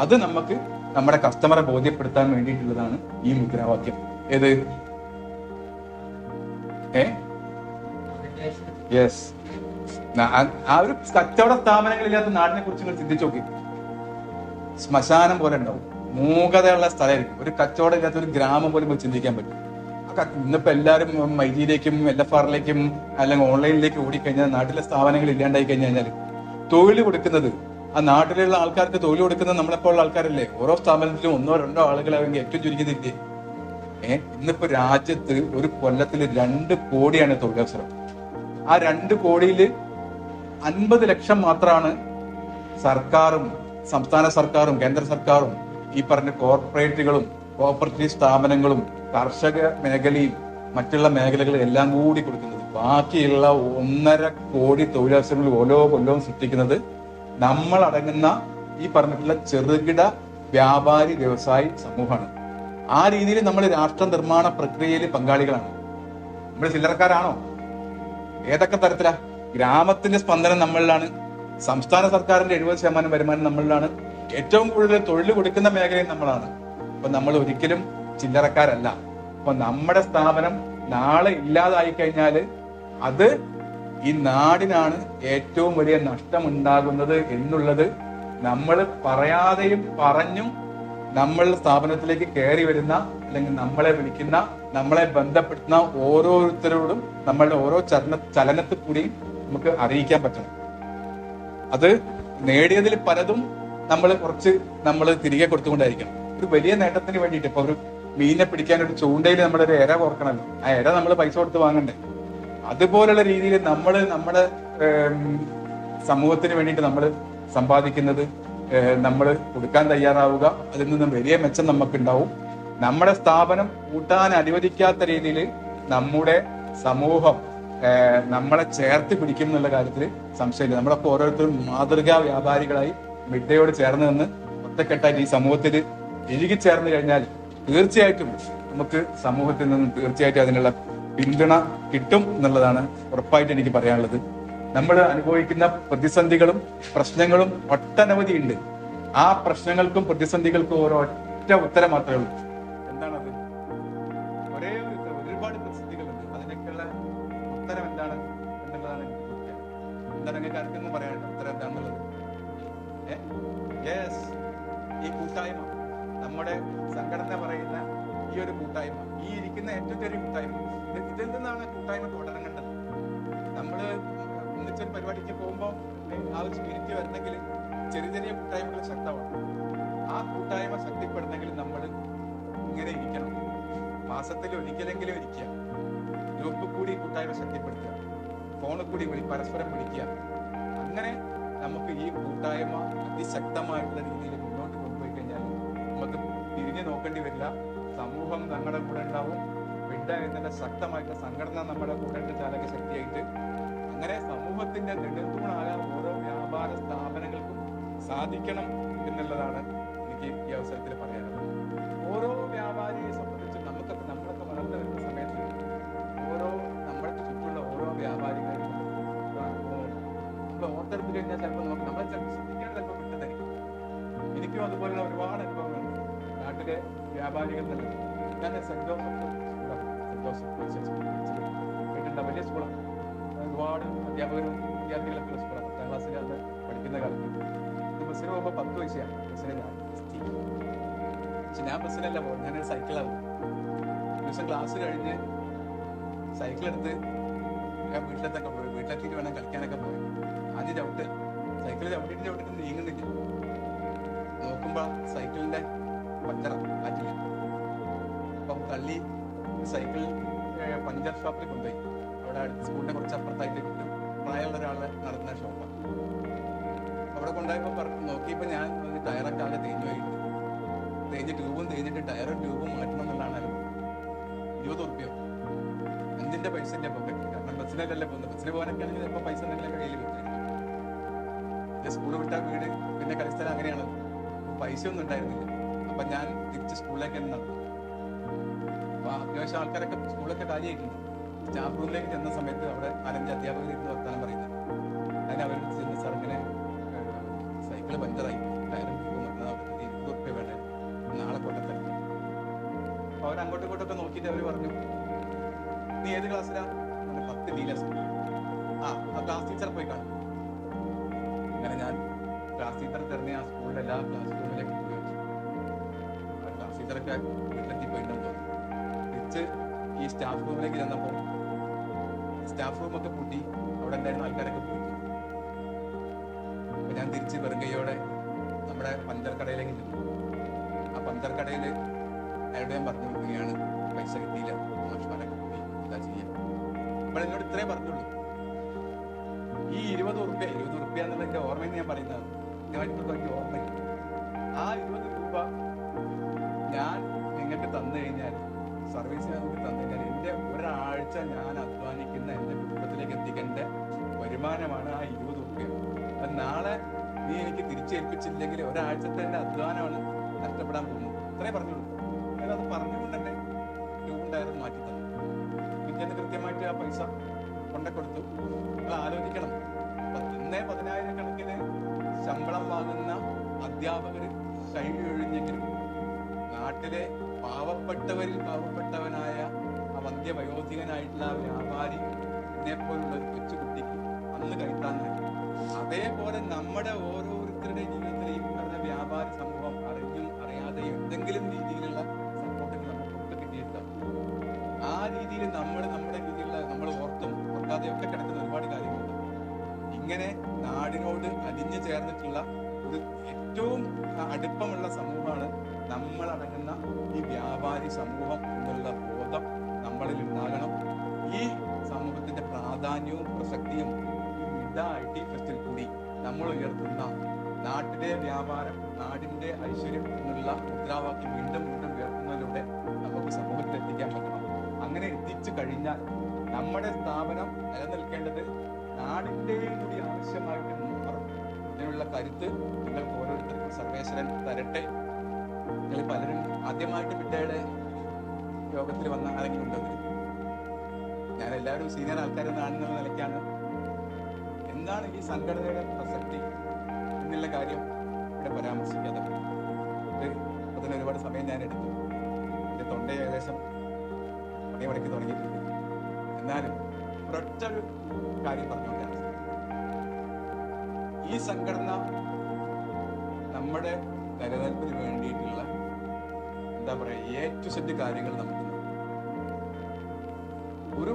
അത് നമുക്ക് നമ്മുടെ കസ്റ്റമറെ ബോധ്യപ്പെടുത്താൻ വേണ്ടിയിട്ടുള്ളതാണ് ഈ മുദ്രാവാക്യം. ഏത്? യെസ്. ആ ഒരു കച്ചവട സ്ഥാപനങ്ങളില്ലാത്ത നാടിനെ കുറിച്ച് നിങ്ങൾ ചിന്തിച്ചു നോക്കി. ശ്മശാനം പോലെ ഉണ്ടാവും, മൂകതയുള്ള സ്ഥലമായിരിക്കും. ഒരു കച്ചവടം ഇല്ലാത്ത ഒരു ഗ്രാമം പോലും പോയി ചിന്തിക്കാൻ പറ്റും. ഇന്നിപ്പോ എല്ലാവരും മൈജിയിലേക്കും LFR-ലേക്കും അല്ലെങ്കിൽ ഓൺലൈനിലേക്ക് ഓടിക്കഴിഞ്ഞാൽ നാട്ടിലെ സ്ഥാപനങ്ങൾ ഇല്ലാണ്ടായി കഴിഞ്ഞാൽ തൊഴിൽ കൊടുക്കുന്നത്, ആ നാട്ടിലുള്ള ആൾക്കാർക്ക് തൊഴിൽ കൊടുക്കുന്നത് നമ്മളെപ്പോലുള്ള ആൾക്കാരല്ലേ? ഓരോ സ്ഥാപനത്തിലും 1-2 ആളുകളാണെങ്കിൽ ഏറ്റവും ചുരുങ്ങിയതില്ലേ. ഇന്നിപ്പോ രാജ്യത്ത് ഒരു കൊല്ലത്തിൽ 2 കോടിയാണ് തൊഴിലവസരം. ആ 2 കോടിയിൽ 50 ലക്ഷം മാത്രമാണ് സർക്കാരും സംസ്ഥാന സർക്കാരും കേന്ദ്ര സർക്കാരും ഈ പറഞ്ഞ കോർപ്പറേറ്റുകളും കോപ്പറേറ്റീവ് സ്ഥാപനങ്ങളും കർഷക മേഖലയും മറ്റുള്ള മേഖലകളും എല്ലാം കൂടി കൊടുക്കുന്നത്. ബാക്കിയുള്ള 1.5 കോടി തൊഴിലവസരങ്ങൾ ഓരോ കൊല്ലവും സൃഷ്ടിക്കുന്നത് നമ്മൾ അടങ്ങുന്ന ഈ പറഞ്ഞിട്ടുള്ള ചെറുകിട വ്യാപാരി വ്യവസായി സമൂഹമാണ്. ആ രീതിയിൽ നമ്മൾ രാഷ്ട്ര നിർമ്മാണ പ്രക്രിയയിൽ പങ്കാളികളാണ്. നമ്മൾ ചില്ലറക്കാരാണോ? ഏതൊക്കെ തരത്തിലാ? ഗ്രാമത്തിന്റെ സ്പന്ദനം നമ്മളിലാണ്, സംസ്ഥാന സർക്കാരിന്റെ 70% വരുമാനം നമ്മളിലാണ്, ഏറ്റവും കൂടുതൽ തൊഴിൽ കൊടുക്കുന്ന മേഖലയും നമ്മളാണ്. അപ്പൊ നമ്മൾ ഒരിക്കലും ചില്ലറക്കാരല്ല. അപ്പൊ നമ്മുടെ സ്ഥാപനം നാളെ ഇല്ലാതായി കഴിഞ്ഞാല് അത് ഈ നാടിനാണ് ഏറ്റവും വലിയ നഷ്ടമുണ്ടാകുന്നത് എന്നുള്ളത് നമ്മൾ പറയാതെയും പറഞ്ഞും നമ്മളുടെ സ്ഥാപനത്തിലേക്ക് കയറി വരുന്ന അല്ലെങ്കിൽ നമ്മളെ വിളിക്കുന്ന, നമ്മളെ ബന്ധപ്പെടുത്തുന്ന ഓരോരുത്തരോടും നമ്മളുടെ ഓരോ ചലനത്തിൽ കൂടിയും നമുക്ക് അറിയിക്കാൻ പറ്റണം. അത് നേടിയതിൽ പലതും നമ്മൾ തിരികെ കൊടുത്തുകൊണ്ടായിരിക്കണം. ഒരു വലിയ നേട്ടത്തിന് വേണ്ടിയിട്ട് ഇപ്പൊ ഒരു മീനിനെ പിടിക്കാൻ ഒരു ചൂണ്ടയിൽ നമ്മളൊരു ഇര കോർക്കണമല്ലോ, ആ ഇര നമ്മൾ പൈസ കൊടുത്ത് വാങ്ങണ്ടേ? അതുപോലുള്ള രീതിയിൽ നമ്മുടെ സമൂഹത്തിന് വേണ്ടിയിട്ട് നമ്മൾ സമ്പാദിക്കുന്നത് നമ്മൾ കൊടുക്കാൻ തയ്യാറാവുക. അതിൽ നിന്നും വലിയ മെച്ചം നമുക്കുണ്ടാവും. നമ്മുടെ സ്ഥാപനം കൂട്ടാൻ അനുവദിക്കാത്ത രീതിയിൽ നമ്മുടെ സമൂഹം നമ്മളെ ചേർത്ത് പിടിക്കും എന്നുള്ള കാര്യത്തിൽ സംശയമില്ല. നമ്മളൊക്കെ ഓരോരുത്തരും മാതൃകാ വ്യാപാരികളായി മിഡ്ഡയോട് ചേർന്ന് നിന്ന് ഒറ്റക്കെട്ടായിട്ട് ഈ സമൂഹത്തിൽ ഇഴുകിച്ചേർന്ന് കഴിഞ്ഞാൽ തീർച്ചയായിട്ടും നമുക്ക് സമൂഹത്തിൽ നിന്നും തീർച്ചയായിട്ടും അതിനുള്ള പിന്തുണ കിട്ടും എന്നുള്ളതാണ് ഉറപ്പായിട്ട് എനിക്ക് പറയാനുള്ളത്. നമ്മൾ അനുഭവിക്കുന്ന പ്രതിസന്ധികളും പ്രശ്നങ്ങളും ഒട്ടനവധി ഉണ്ട്. ആ പ്രശ്നങ്ങൾക്കും പ്രതിസന്ധികൾക്കും ഒരൊറ്റ ഉത്തരം മാത്രമേ ഉള്ളൂ. എന്താണത്? ഒരേ ഒരു ഉത്തരം. ഒരുപാട് പ്രതിസന്ധികളുണ്ട്, അതിനൊക്കെയുള്ള ഉത്തരം എന്താണ് എന്നുള്ളതാണ് എന്താണ് നിങ്ങൾക്ക് ആർക്കൊന്നും പറയാനുണ്ട് ഉത്തരം എന്താണെന്നുള്ളത്? യെസ്, ഈ കൂട്ടായ്മ, നമ്മുടെ സംഘടന പറയുന്ന ഈ ഒരു കൂട്ടായ്മ, ഈ ഇരിക്കുന്ന ഏറ്റവും ചെറിയ കൂട്ടായ്മ, ഇതിൽ നിന്നാണ് കൂട്ടായ്മ തുടരേണ്ടത്. നമ്മള് ഒന്നിച്ചൊരു പരിപാടിക്ക് പോകുമ്പോൾ ആ ഒരു സ്പിരിറ്റ് വരണമെങ്കിൽ ചെറിയ ചെറിയ കൂട്ടായ്മകൾ ശക്തമാണ്. ആ കൂട്ടായ്മ ശക്തിപ്പെടണമെങ്കിൽ നമ്മൾ ഇങ്ങനെ ഇരിക്കണം. മാസത്തിൽ ഒരിക്കലെങ്കിലും ഇരിക്കുക, ഗ്രൂപ്പ് കൂടി കൂട്ടായ്മ ശക്തിപ്പെടുത്തുക, ഫോണിൽ കൂടി പരസ്പരം വിളിക്കുക. അങ്ങനെ നമുക്ക് ഈ കൂട്ടായ്മ അതിശക്തമായിട്ടുള്ള രീതിയിൽ മുന്നോട്ട് കൊണ്ടുപോയി കഴിഞ്ഞാൽ നമുക്ക് തിരിഞ്ഞു നോക്കേണ്ടി വരില്ല. സമൂഹം നമ്മുടെ കൂടെ ഉണ്ടാവും. വിഡ എന്നതിന്റെ ശക്തമായിട്ടുള്ള സംഘടന നമ്മുടെ കൂടെ ഉണ്ട്, ചാലക ശക്തിയായിട്ട്. അങ്ങനെ സമൂഹത്തിന്റെ നെടുന്തൂണാകാൻ ഓരോ വ്യാപാര സ്ഥാപനങ്ങൾക്കും സാധിക്കണം എന്നുള്ളതാണ് എനിക്ക് ഈ അവസരത്തിൽ പറയാനുള്ളത്. ഓരോ വ്യാപാരിയെ സംബന്ധിച്ച് നമ്മളൊക്കെ വളർന്നു വരുന്ന സമയത്ത് നമ്മുടെ ചുറ്റുമുള്ള ഓരോ വ്യാപാരികളും നമ്മൾ ഓർത്തെടുത്ത് കഴിഞ്ഞാൽ ചിലപ്പോൾ നമ്മളെ ചിലപ്പോൾ ശ്രദ്ധിക്കാൻ ചിലപ്പോൾ കിട്ടുന്നതായിരിക്കും. എനിക്കും അതുപോലുള്ള ഒരുപാട് അനുഭവങ്ങളുണ്ട്. നാട്ടിലെ വ്യാപാരികൾ തന്നെ ഞാൻ സെന്റ് ജോസഫ് കേട്ടിട്ടുണ്ട്. വലിയ സ്കൂളാണ്, ഒരുപാട് അധ്യാപകരും വിദ്യാർത്ഥികളൊക്കെ ഉള്ള സ്കൂളാണ്. 10ാം ക്ലാസ്സിൽ അന്ന് പഠിക്കുന്ന കാലത്ത് ബസ്സിന് പോകുമ്പോൾ 10 പൈസയാണ് ബസ്സിന്. ഞാൻ ബസ്സിനല്ല പോകും, ഞാനൊരു സൈക്കിളാണ് പോകും. ദിവസം ക്ലാസ് കഴിഞ്ഞ് സൈക്കിളെടുത്ത് ഞാൻ വീട്ടിലെത്തൊക്കെ പോയി, വീട്ടിലെത്തിയിട്ട് വേണം കളിക്കാനൊക്കെ പോയി. ആദ്യം സൈക്കിൾ ചവിട്ടിട്ട് നീങ്ങുന്നില്ല. നോക്കുമ്പോ സൈക്കിളിന്റെ പഞ്ചറ കാറ്റില്ല. അപ്പം തള്ളി സൈക്കിൾ പഞ്ചർ ഷോപ്പിൽ കൊണ്ടുപോയി. അവിടെ സ്കൂളിന്റെ കുറച്ച് അപ്പുറത്തായിട്ട് കിട്ടും, പ്രായമുള്ള ഒരാള് നടത്തുന്ന ഷോപ്പാണ്. അവിടെ കൊണ്ടുപോയപ്പോ നോക്കിയപ്പോ ഞാൻ ടയറൊക്കെ ആകെ തേഞ്ഞ് ട്യൂബും ടയറും ട്യൂബും മാറ്റണം എന്നുള്ളതാണ്. 20 ഉറുപ്പ്യ എന്തിന്റെ പൈസന്റെ പോക്കറ്റ്. കാരണം ബസ്സിനല്ലേ പോകുന്നത്. ബസ്സിന് പോകാനൊക്കെ ആണെങ്കിൽ ചിലപ്പോൾ പൈസ എന്തെങ്കിലും കയ്യിൽ വിറ്റായിരിക്കും. സ്കൂൾ വിട്ടാൽ വീട് പിന്നെ കളിസ്ഥലം അങ്ങനെയാണ്. പൈസ ഒന്നും ഉണ്ടായിരുന്നില്ല. അപ്പൊ ഞാൻ തിരിച്ച് സ്കൂളിലേക്ക് തന്നെ നടന്നു. അപ്പൊ അത്യാവശ്യം ആൾക്കാരൊക്കെ സ്കൂളൊക്കെ കാര്യമായിട്ടുണ്ട്. സ്റ്റാഫ് റൂമിലേക്ക് ചെന്ന സമയത്ത് അവിടെ 4-5 അധ്യാപകർ ഇരുന്ന് വർത്താനം പറയുന്നത്. അതിന് അവർ ചെന്ന് സാർ ഇങ്ങനെ സൈക്കിള് പഞ്ചറായി, ടയറും 20 ഉറുപ്പ്യ വേണ്ടേ, നാളെ കൊല്ലത്തല്ല. അപ്പൊ അവരങ്ങോട്ടും ഇങ്ങോട്ടൊക്കെ നോക്കിയിട്ട് അവർ പറഞ്ഞു, നീ ഏത് ക്ലാസ്സിലാ? 10 ഡീലേഴ്സ്. ആ ക്ലാസ് ടീച്ചറെ പോയി കാണും. അങ്ങനെ ഞാൻ ക്ലാസ് ടീച്ചറെ തെരഞ്ഞ ആ സ്കൂളിലെ എല്ലാ ക്ലാസ് റൂമിലേക്ക് പോയി വെച്ചു. ക്ലാസ് ടീച്ചറൊക്കെ വീട്ടിലെത്തി പോയിട്ടുണ്ടെന്ന് തോന്നി. തിരിച്ച് ഈ സ്റ്റാഫ് റൂമിലേക്ക് ചെന്നപ്പോൾ സ്റ്റാഫ് റൂമൊക്കെ പൂട്ടി, അവിടെ ഉണ്ടായിരുന്ന ആൾക്കാരൊക്കെ പോയി. അപ്പൊ ഞാൻ തിരിച്ച് വെറും കൈയോടെ നമ്മുടെ പഞ്ചർ കടയിലേക്ക് ചെന്നു. ആ പഞ്ചർ കടയിൽ അയാളോട് ഞാൻ പറഞ്ഞു, ഇങ്ങനെയാണ് പൈസ കിട്ടിയില്ല, മാഷ്മാരൊക്കെ പോയി, എന്താ ചെയ്യാം. അപ്പോൾ എന്നോട് ഇത്രേ പറഞ്ഞുള്ളൂ, ഈ 20 ഉറുപ്പ്യ എന്നുള്ളതിന്റെ ഓർമ്മയെന്ന് ഞാൻ പറയുന്നതാണ്. കൃത്യമായിട്ട് ഓർമ്മയില്ല. ആ 20 രൂപ ഞാൻ നിങ്ങൾക്ക് തന്നു കഴിഞ്ഞാൽ, സർവീസിന് നിങ്ങൾക്ക് തന്നു കഴിഞ്ഞാൽ, എൻ്റെ ഒരാഴ്ച ഞാൻ അധ്വാനിക്കുന്ന എൻ്റെ കുടുംബത്തിലേക്ക് എത്തിക്കേണ്ട വരുമാനമാണ് ആ 20 ഉറുപ്പ്യ. അപ്പം നാളെ നീ എനിക്ക് തിരിച്ചേൽപ്പിച്ചില്ലെങ്കിൽ ഒരാഴ്ചത്തെ എൻ്റെ അധ്വാനമാണ് നഷ്ടപ്പെടാൻ പോകുന്നത്. ഇത്രേ പറഞ്ഞുള്ളൂ. അത് പറഞ്ഞുകൊണ്ട് തന്നെ രൂപണ്ടായിരുന്നു മാറ്റി തന്നു. പിറ്റേന്ന് കൃത്യമായിട്ട് ആ പൈസ കൊണ്ടുകൊടുത്തു. നിങ്ങൾ ആലോചിക്കണം, 10,000 കണക്കിന് ശമ്പളം വാങ്ങുന്ന അധ്യാപകർ കഴിയൊഴിഞ്ഞെങ്കിലും നാട്ടിലെ പാവപ്പെട്ടവരിൽ പാവപ്പെട്ടവനായ ആ വന്ധ്യവയോധികനായിട്ടുള്ള വ്യാപാരി എന്നെപ്പോലുള്ള ഒരു കൊച്ചുകുട്ടിക്ക് അന്ന് കഴിത്താനായി. അതേപോലെ നമ്മുടെ ഓരോരുത്തരുടെ ജീവിതത്തിൽ ഈ പറഞ്ഞ വ്യാപാരി സമൂഹം അറിഞ്ഞും അറിയാതെയും എന്തെങ്കിലും രീതിയിലുള്ള സപ്പോർട്ടുകൾ നമുക്കൊക്കെ കിട്ടിയിട്ടുണ്ടാവും. ആ രീതിയിൽ നമ്മുടെ രീതിയിലുള്ള നമ്മൾ ഓർക്കാതെയൊക്കെ കിടക്കുന്ന ഒരുപാട് കാര്യങ്ങളുണ്ട്. ഇങ്ങനെ നാടിനോട് അലിഞ്ഞു ചേർന്നിട്ടുള്ള ഒരു ഏറ്റവും അടുപ്പമുള്ള സമൂഹമാണ് നമ്മളടങ്ങുന്ന ഈ വ്യാപാരി സമൂഹം എന്നുള്ള ബോധം നമ്മളിൽ ഉണ്ടാകണം. ഈ സമൂഹത്തിന്റെ പ്രാധാന്യവും പ്രസക്തിയും ഈ വിഡ IT ഫെസ്റ്റിൽ കൂടി നമ്മൾ ഉയർത്തുന്ന നാട്ടിലെ വ്യാപാരം, നാടിന്റെ ഐശ്വര്യം എന്നുള്ള മുദ്രാവാക്യം വീണ്ടും ഉയർത്തുന്നതിലൂടെ നമുക്ക് സമൂഹത്തിൽ എത്തിക്കാൻ പറ്റണം. അങ്ങനെ എത്തിച്ചു കഴിഞ്ഞാൽ നമ്മുടെ സ്ഥാപനം നിലനിൽക്കേണ്ടത് നാടിന്റെയും കൂടി ആവശ്യമായിട്ട് മാറും. ഇതിനുള്ള കരുത്ത് നിങ്ങൾക്ക് ഓരോരുത്തർക്കും സർവേശ്വരൻ തരട്ടെ. നിങ്ങൾ പലരും ആദ്യമായിട്ട് വിഡയുടെ യോഗത്തിൽ വന്ന ആരെങ്കിലും ഉണ്ടെന്ന് ഞാൻ എല്ലാവരും സീനിയർ ആൾക്കാരെന്നുള്ള നിലയ്ക്കാണ്. എന്താണ് ഈ സംഘടനയുടെ പ്രസക്തി എന്നുള്ള കാര്യം ഇവിടെ പരാമർശിക്കാതെ അതിന് ഒരുപാട് സമയം ഞാൻ എടുത്തു. എൻ്റെ തൊണ്ട ഏകദേശം മണിക്ക് തുടങ്ങിയിട്ടുണ്ട്. എന്നാലും ഒരൊറ്റൊരു കാര്യം പറഞ്ഞുകൊണ്ടാണ്, ഈ സംഘടന നമ്മുടെ നിലനിൽപ്പിന് വേണ്ടിയിട്ടുള്ള എന്താ പറയുക A to Z കാര്യങ്ങൾ നമുക്ക് ഒരു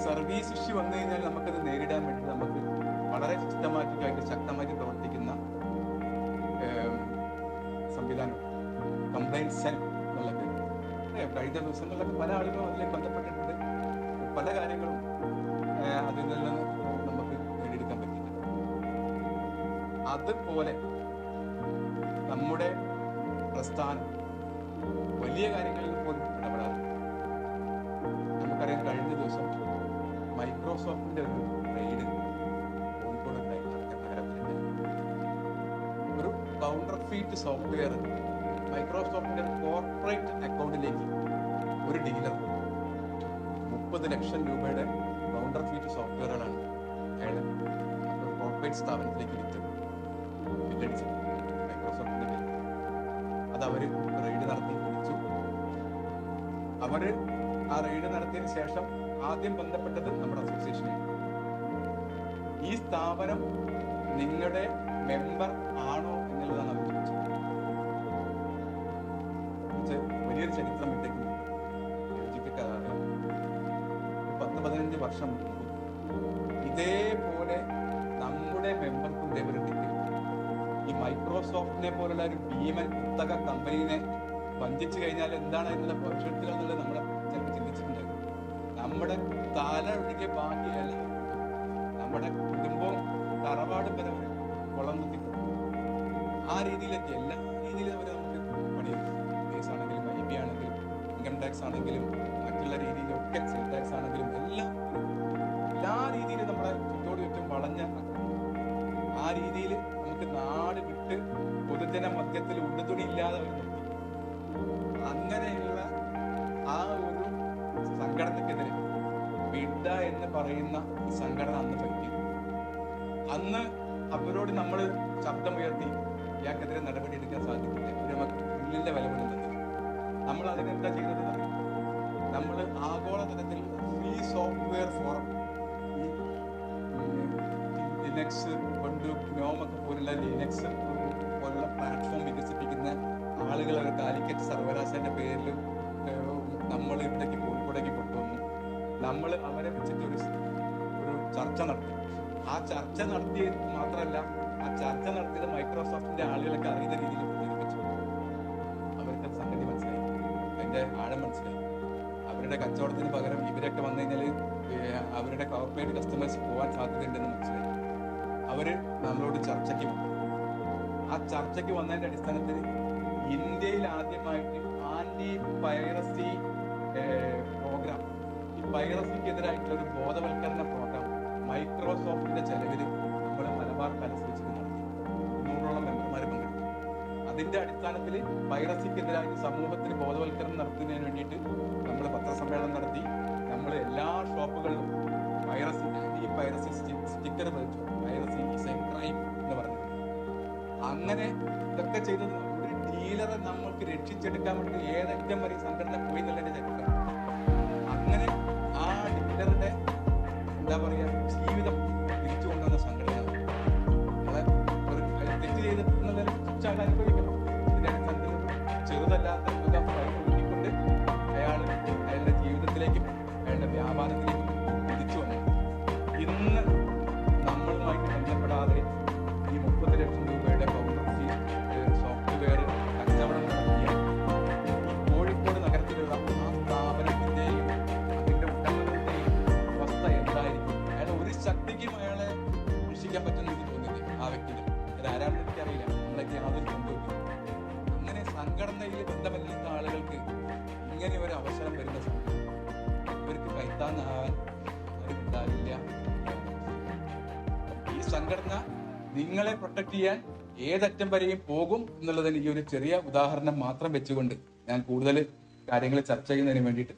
സർവീസ് ഇഷ്യൂ വന്നു കഴിഞ്ഞാൽ നമുക്കത് നേരിടാൻ വേണ്ടി നമുക്ക് വളരെ സിസ്റ്റമാറ്റിക്കായിട്ട് ശക്തമായിട്ട് പ്രവർത്തിക്കുന്ന സംവിധാനം കംപ്ലൈന്റ് സെൽ എന്നുള്ളത് കഴിഞ്ഞ ദിവസങ്ങളിലൊക്കെ പല ആളുകളും അതിലേക്ക് ബന്ധപ്പെട്ടിട്ടുണ്ട്. പല കാര്യങ്ങളും അതിൽ നിന്ന് നമുക്ക് നേടിയെടുക്കാൻ പറ്റിയിട്ടുണ്ട്. അതുപോലെ നമ്മുടെ പ്രസ്ഥാനം വലിയ കാര്യങ്ങളിൽ പോലും ഇടപെടാറുണ്ട്. നമുക്കറിയാം, കഴിഞ്ഞ ദിവസം മൈക്രോസോഫ്റ്റിന്റെ ഒരു റെയ്ഡ് കോഴിക്കോട് നഗരത്തിലുണ്ട്. ഒരു കൗണ്ടർ ഫീറ്റ് സോഫ്റ്റ്വെയർ മൈക്രോസോഫ്റ്റിന്റെ കോർപ്പറേറ്റ് അക്കൗണ്ടിലേക്ക് ഒരു ഡീലർ 30 ലക്ഷം രൂപയുടെ കൗണ്ടർ ഫീറ്റ് സോഫ്റ്റ്വെയറുകളാണ് അയാൾ കോർപ്പറേറ്റ് സ്ഥാപനത്തിലേക്ക് വിറ്റടിച്ചത് മൈക്രോസോഫ്റ്റിന്റെ പേര്. അത് അവര് റെയ്ഡ് നടത്തി പിടിച്ചു. അവര് ആ റെയ്ഡ് നടത്തിയതിനു ശേഷം ആദ്യം ബന്ധപ്പെട്ടത് നമ്മുടെ അസോസിയേഷനാണ്. ഈ സ്ഥാപനം നിങ്ങളുടെ മെമ്പർ ആണോ എന്നുള്ളതാണ് അവർ ചോദിച്ചത്. വലിയൊരു ചരിത്രം ഇട്ടേക്ക് 10-15 വർഷം മുമ്പ് ഇതേപോലെ നമ്മുടെ മെമ്പർക്കും ഇതേപോലെ ടിക്കറ്റ് ഈ മൈക്രോസോഫ്റ്റിനെ പോലുള്ള ഒരു ഭീമൻ പുസ്തക കമ്പനീനെ വഞ്ചിച്ചു കഴിഞ്ഞാൽ എന്താണ് അതിനുള്ള ഭവിഷ്യത്തുകൾ എന്നുള്ളത് നമ്മളെ ചിലപ്പോൾ ചിന്തിച്ചിട്ടുണ്ടായിരുന്നു. നമ്മുടെ തല ഒഴികെ ബാക്കിയല്ല, നമ്മുടെ കുടുംബവും തറവാടും വരെ അവർ കുളം കുത്തിപ്പോകും. ആ രീതിയിലേക്ക് എല്ലാ രീതിയിലും അവർ നമുക്ക് പണിയെടുക്കും. കേസ് ആണെങ്കിലും IB ആണെങ്കിലും ഇൻകം ടാക്സ് ആണെങ്കിലും മറ്റുള്ള രീതിയിലൊക്കെ സെയിൽ ടാക്സ് ആണെങ്കിലും എല്ലാ രീതിയിലും നമ്മളെ ചുറ്റോട് ചുറ്റും വളഞ്ഞ ആ രീതിയിൽ നമുക്ക് നാട് വിട്ട് പൊതുജന മധ്യത്തിൽ ഉടുതുണി ഇല്ലാതെ അവർ നിർത്തി. അങ്ങനെയുള്ള ആ ഒരു സംഘടനക്കെതിരെ ബിഡ എന്ന് പറയുന്ന ഈ സംഘടന അന്ന് പറ്റി. അന്ന് അവരോട് നമ്മൾ ശബ്ദമുയർത്തി ഇയാൾക്കെതിരെ നടപടി എടുക്കാൻ സാധിക്കില്ല, ഒരു നമുക്ക് പുല്ലിന്റെ വില പോലും തന്നില്ല. നമ്മൾ അതിനെന്താ ചെയ്തത്? നമ്മൾ ആഗോളതലത്തിൽ ഫ്രീ സോഫ്റ്റ്വെയർ ഫോറം, ഈ ലിനക്സ് കൊണ്ട് ഗ്നോമൊക്കെ പോലുള്ള ലിനക്സ് പോലുള്ള പ്ലാറ്റ്ഫോം വികസിപ്പിക്കുന്ന ആളുകൾ കാലിക്കറ്റ് സർവകലാശാലയുടെ പേരിലും നമ്മൾ ഇവിടേക്ക് കോഴിക്കോടേക്ക് കൊണ്ടുവന്നു. നമ്മൾ അവരെ വെച്ചിട്ട് ഒരു ചർച്ച നടത്തി. ആ ചർച്ച നടത്തിയത് മാത്രമല്ല, ആ ചർച്ച നടത്തിയത് മൈക്രോസോഫ്റ്റിന്റെ ആളുകളൊക്കെ അറിയുന്ന രീതിയിൽ പ്രചരിപ്പിച്ചു. അവർക്ക് സംഗതി മനസ്സിലായി, അതിന്റെ ആഴം മനസ്സിലായി. അവരുടെ കച്ചവടത്തിന് പകരം ഇവരൊക്കെ വന്നു കഴിഞ്ഞാൽ അവരുടെ കോർപ്പറേറ്റ് കസ്റ്റമേഴ്സ് പോകാൻ സാധ്യതയുണ്ടെന്ന് മനസ്സിലായി. അവര് നമ്മളോട് ചർച്ചയ്ക്ക് വന്നു. ആ ചർച്ചയ്ക്ക് വന്നതിന്റെ അടിസ്ഥാനത്തിൽ ഇന്ത്യയിൽ ആദ്യമായിട്ട് ആന്റി പൈറസി പ്രോഗ്രാം, ഈ പൈറസിക്കെതിരായിട്ടുള്ള ഒരു ബോധവൽക്കരണ പ്രോഗ്രാം മൈക്രോസോഫ്റ്റിന്റെ ചെലവിൽ നമ്മൾ മലബാർ പാലസ് വെച്ച് നടത്തി. 100ഓളം മെമ്പർമാർ പങ്കെടുത്തു. അതിന്റെ അടിസ്ഥാനത്തിൽ പൈറസിക്കെതിരായിട്ട് സമൂഹത്തിന് ബോധവൽക്കരണം നടത്തുന്നതിന് വേണ്ടിയിട്ട് നമ്മൾ പത്രസമ്മേളനം നടത്തി. നമ്മൾ എല്ലാ ഷോപ്പുകളിലും ആന്റി പൈറസി സ്റ്റിക്കർ വെച്ചു. പൈറസി ഈസ് എ ക്രൈം എന്ന് പറഞ്ഞു. അങ്ങനെ ഇതൊക്കെ ചെയ്തത് ഒരു ഡീലറെ നമ്മൾക്ക് രക്ഷിച്ചെടുക്കാൻ വേണ്ടി ഏതറ്റം വരെ സംഘടന പോയി എന്നുള്ളതിന്റെ ചരിത്രം. അങ്ങനെ ആ ഡീലറുടെ എന്താ പറയാ ജീവിതം തിരിച്ചു കൊണ്ടുവന്ന സംഘടനയാണ്. തെറ്റ് ചെയ്തിട്ടുള്ള ശിക്ഷ അനുഭവിക്കണം. ഇതിന്റെ അടിസ്ഥാനത്തിൽ ചെറുതല്ലാത്ത തുക ഫൈൻ ഒഴുകിക്കൊണ്ട് അയാളുടെ ജീവിതത്തിലേക്കും അയാളുടെ വ്യാപാരത്തിലേക്കും തിരിച്ചു വന്നു. ഇന്ന് നമ്മളുമായിട്ട് ബന്ധപ്പെടാതെ ഈ 30 ലക്ഷം രൂപയുടെ കൗണ്ടർ സോഫ്റ്റ്വെയർ കച്ചവടം നടത്തിയ കോഴിക്കോട് നഗരത്തിലുള്ള ആ സ്ഥാപനത്തിന്റെയും അതിന്റെ ഉടമകളുടെയും അവസ്ഥ എന്തായിരിക്കും? അയാളെ ഒരു ശക്തിക്കും അയാളെ രക്ഷിക്കാൻ പറ്റുന്ന എനിക്ക് തോന്നുന്നില്ല. ആ വ്യക്തികൾ ആരാണെന്ന് എനിക്കറിയില്ല, നമ്മളൊക്കെ യാതൊരു ബന്ധമില്ല. അങ്ങനെ സംഘടനയിൽ ബന്ധമില്ലാത്ത ആളുകൾക്ക് ഇങ്ങനെ ഒരു അവസരം വരുന്ന സമയത്ത് ഇവർക്ക് കൈത്താങ്ങാൻ ആരും ഉണ്ടാവില്ല. ഈ സംഘടന നിങ്ങളെ പ്രൊട്ടക്ട് ചെയ്യാൻ ഏതറ്റം വരെയും പോകും എന്നുള്ളതിന് ഈ ഒരു ചെറിയ ഉദാഹരണം മാത്രം വെച്ചുകൊണ്ട് ഞാൻ കൂടുതൽ കാര്യങ്ങൾ ചർച്ച ചെയ്യുന്നതിന് വേണ്ടിയിട്ട്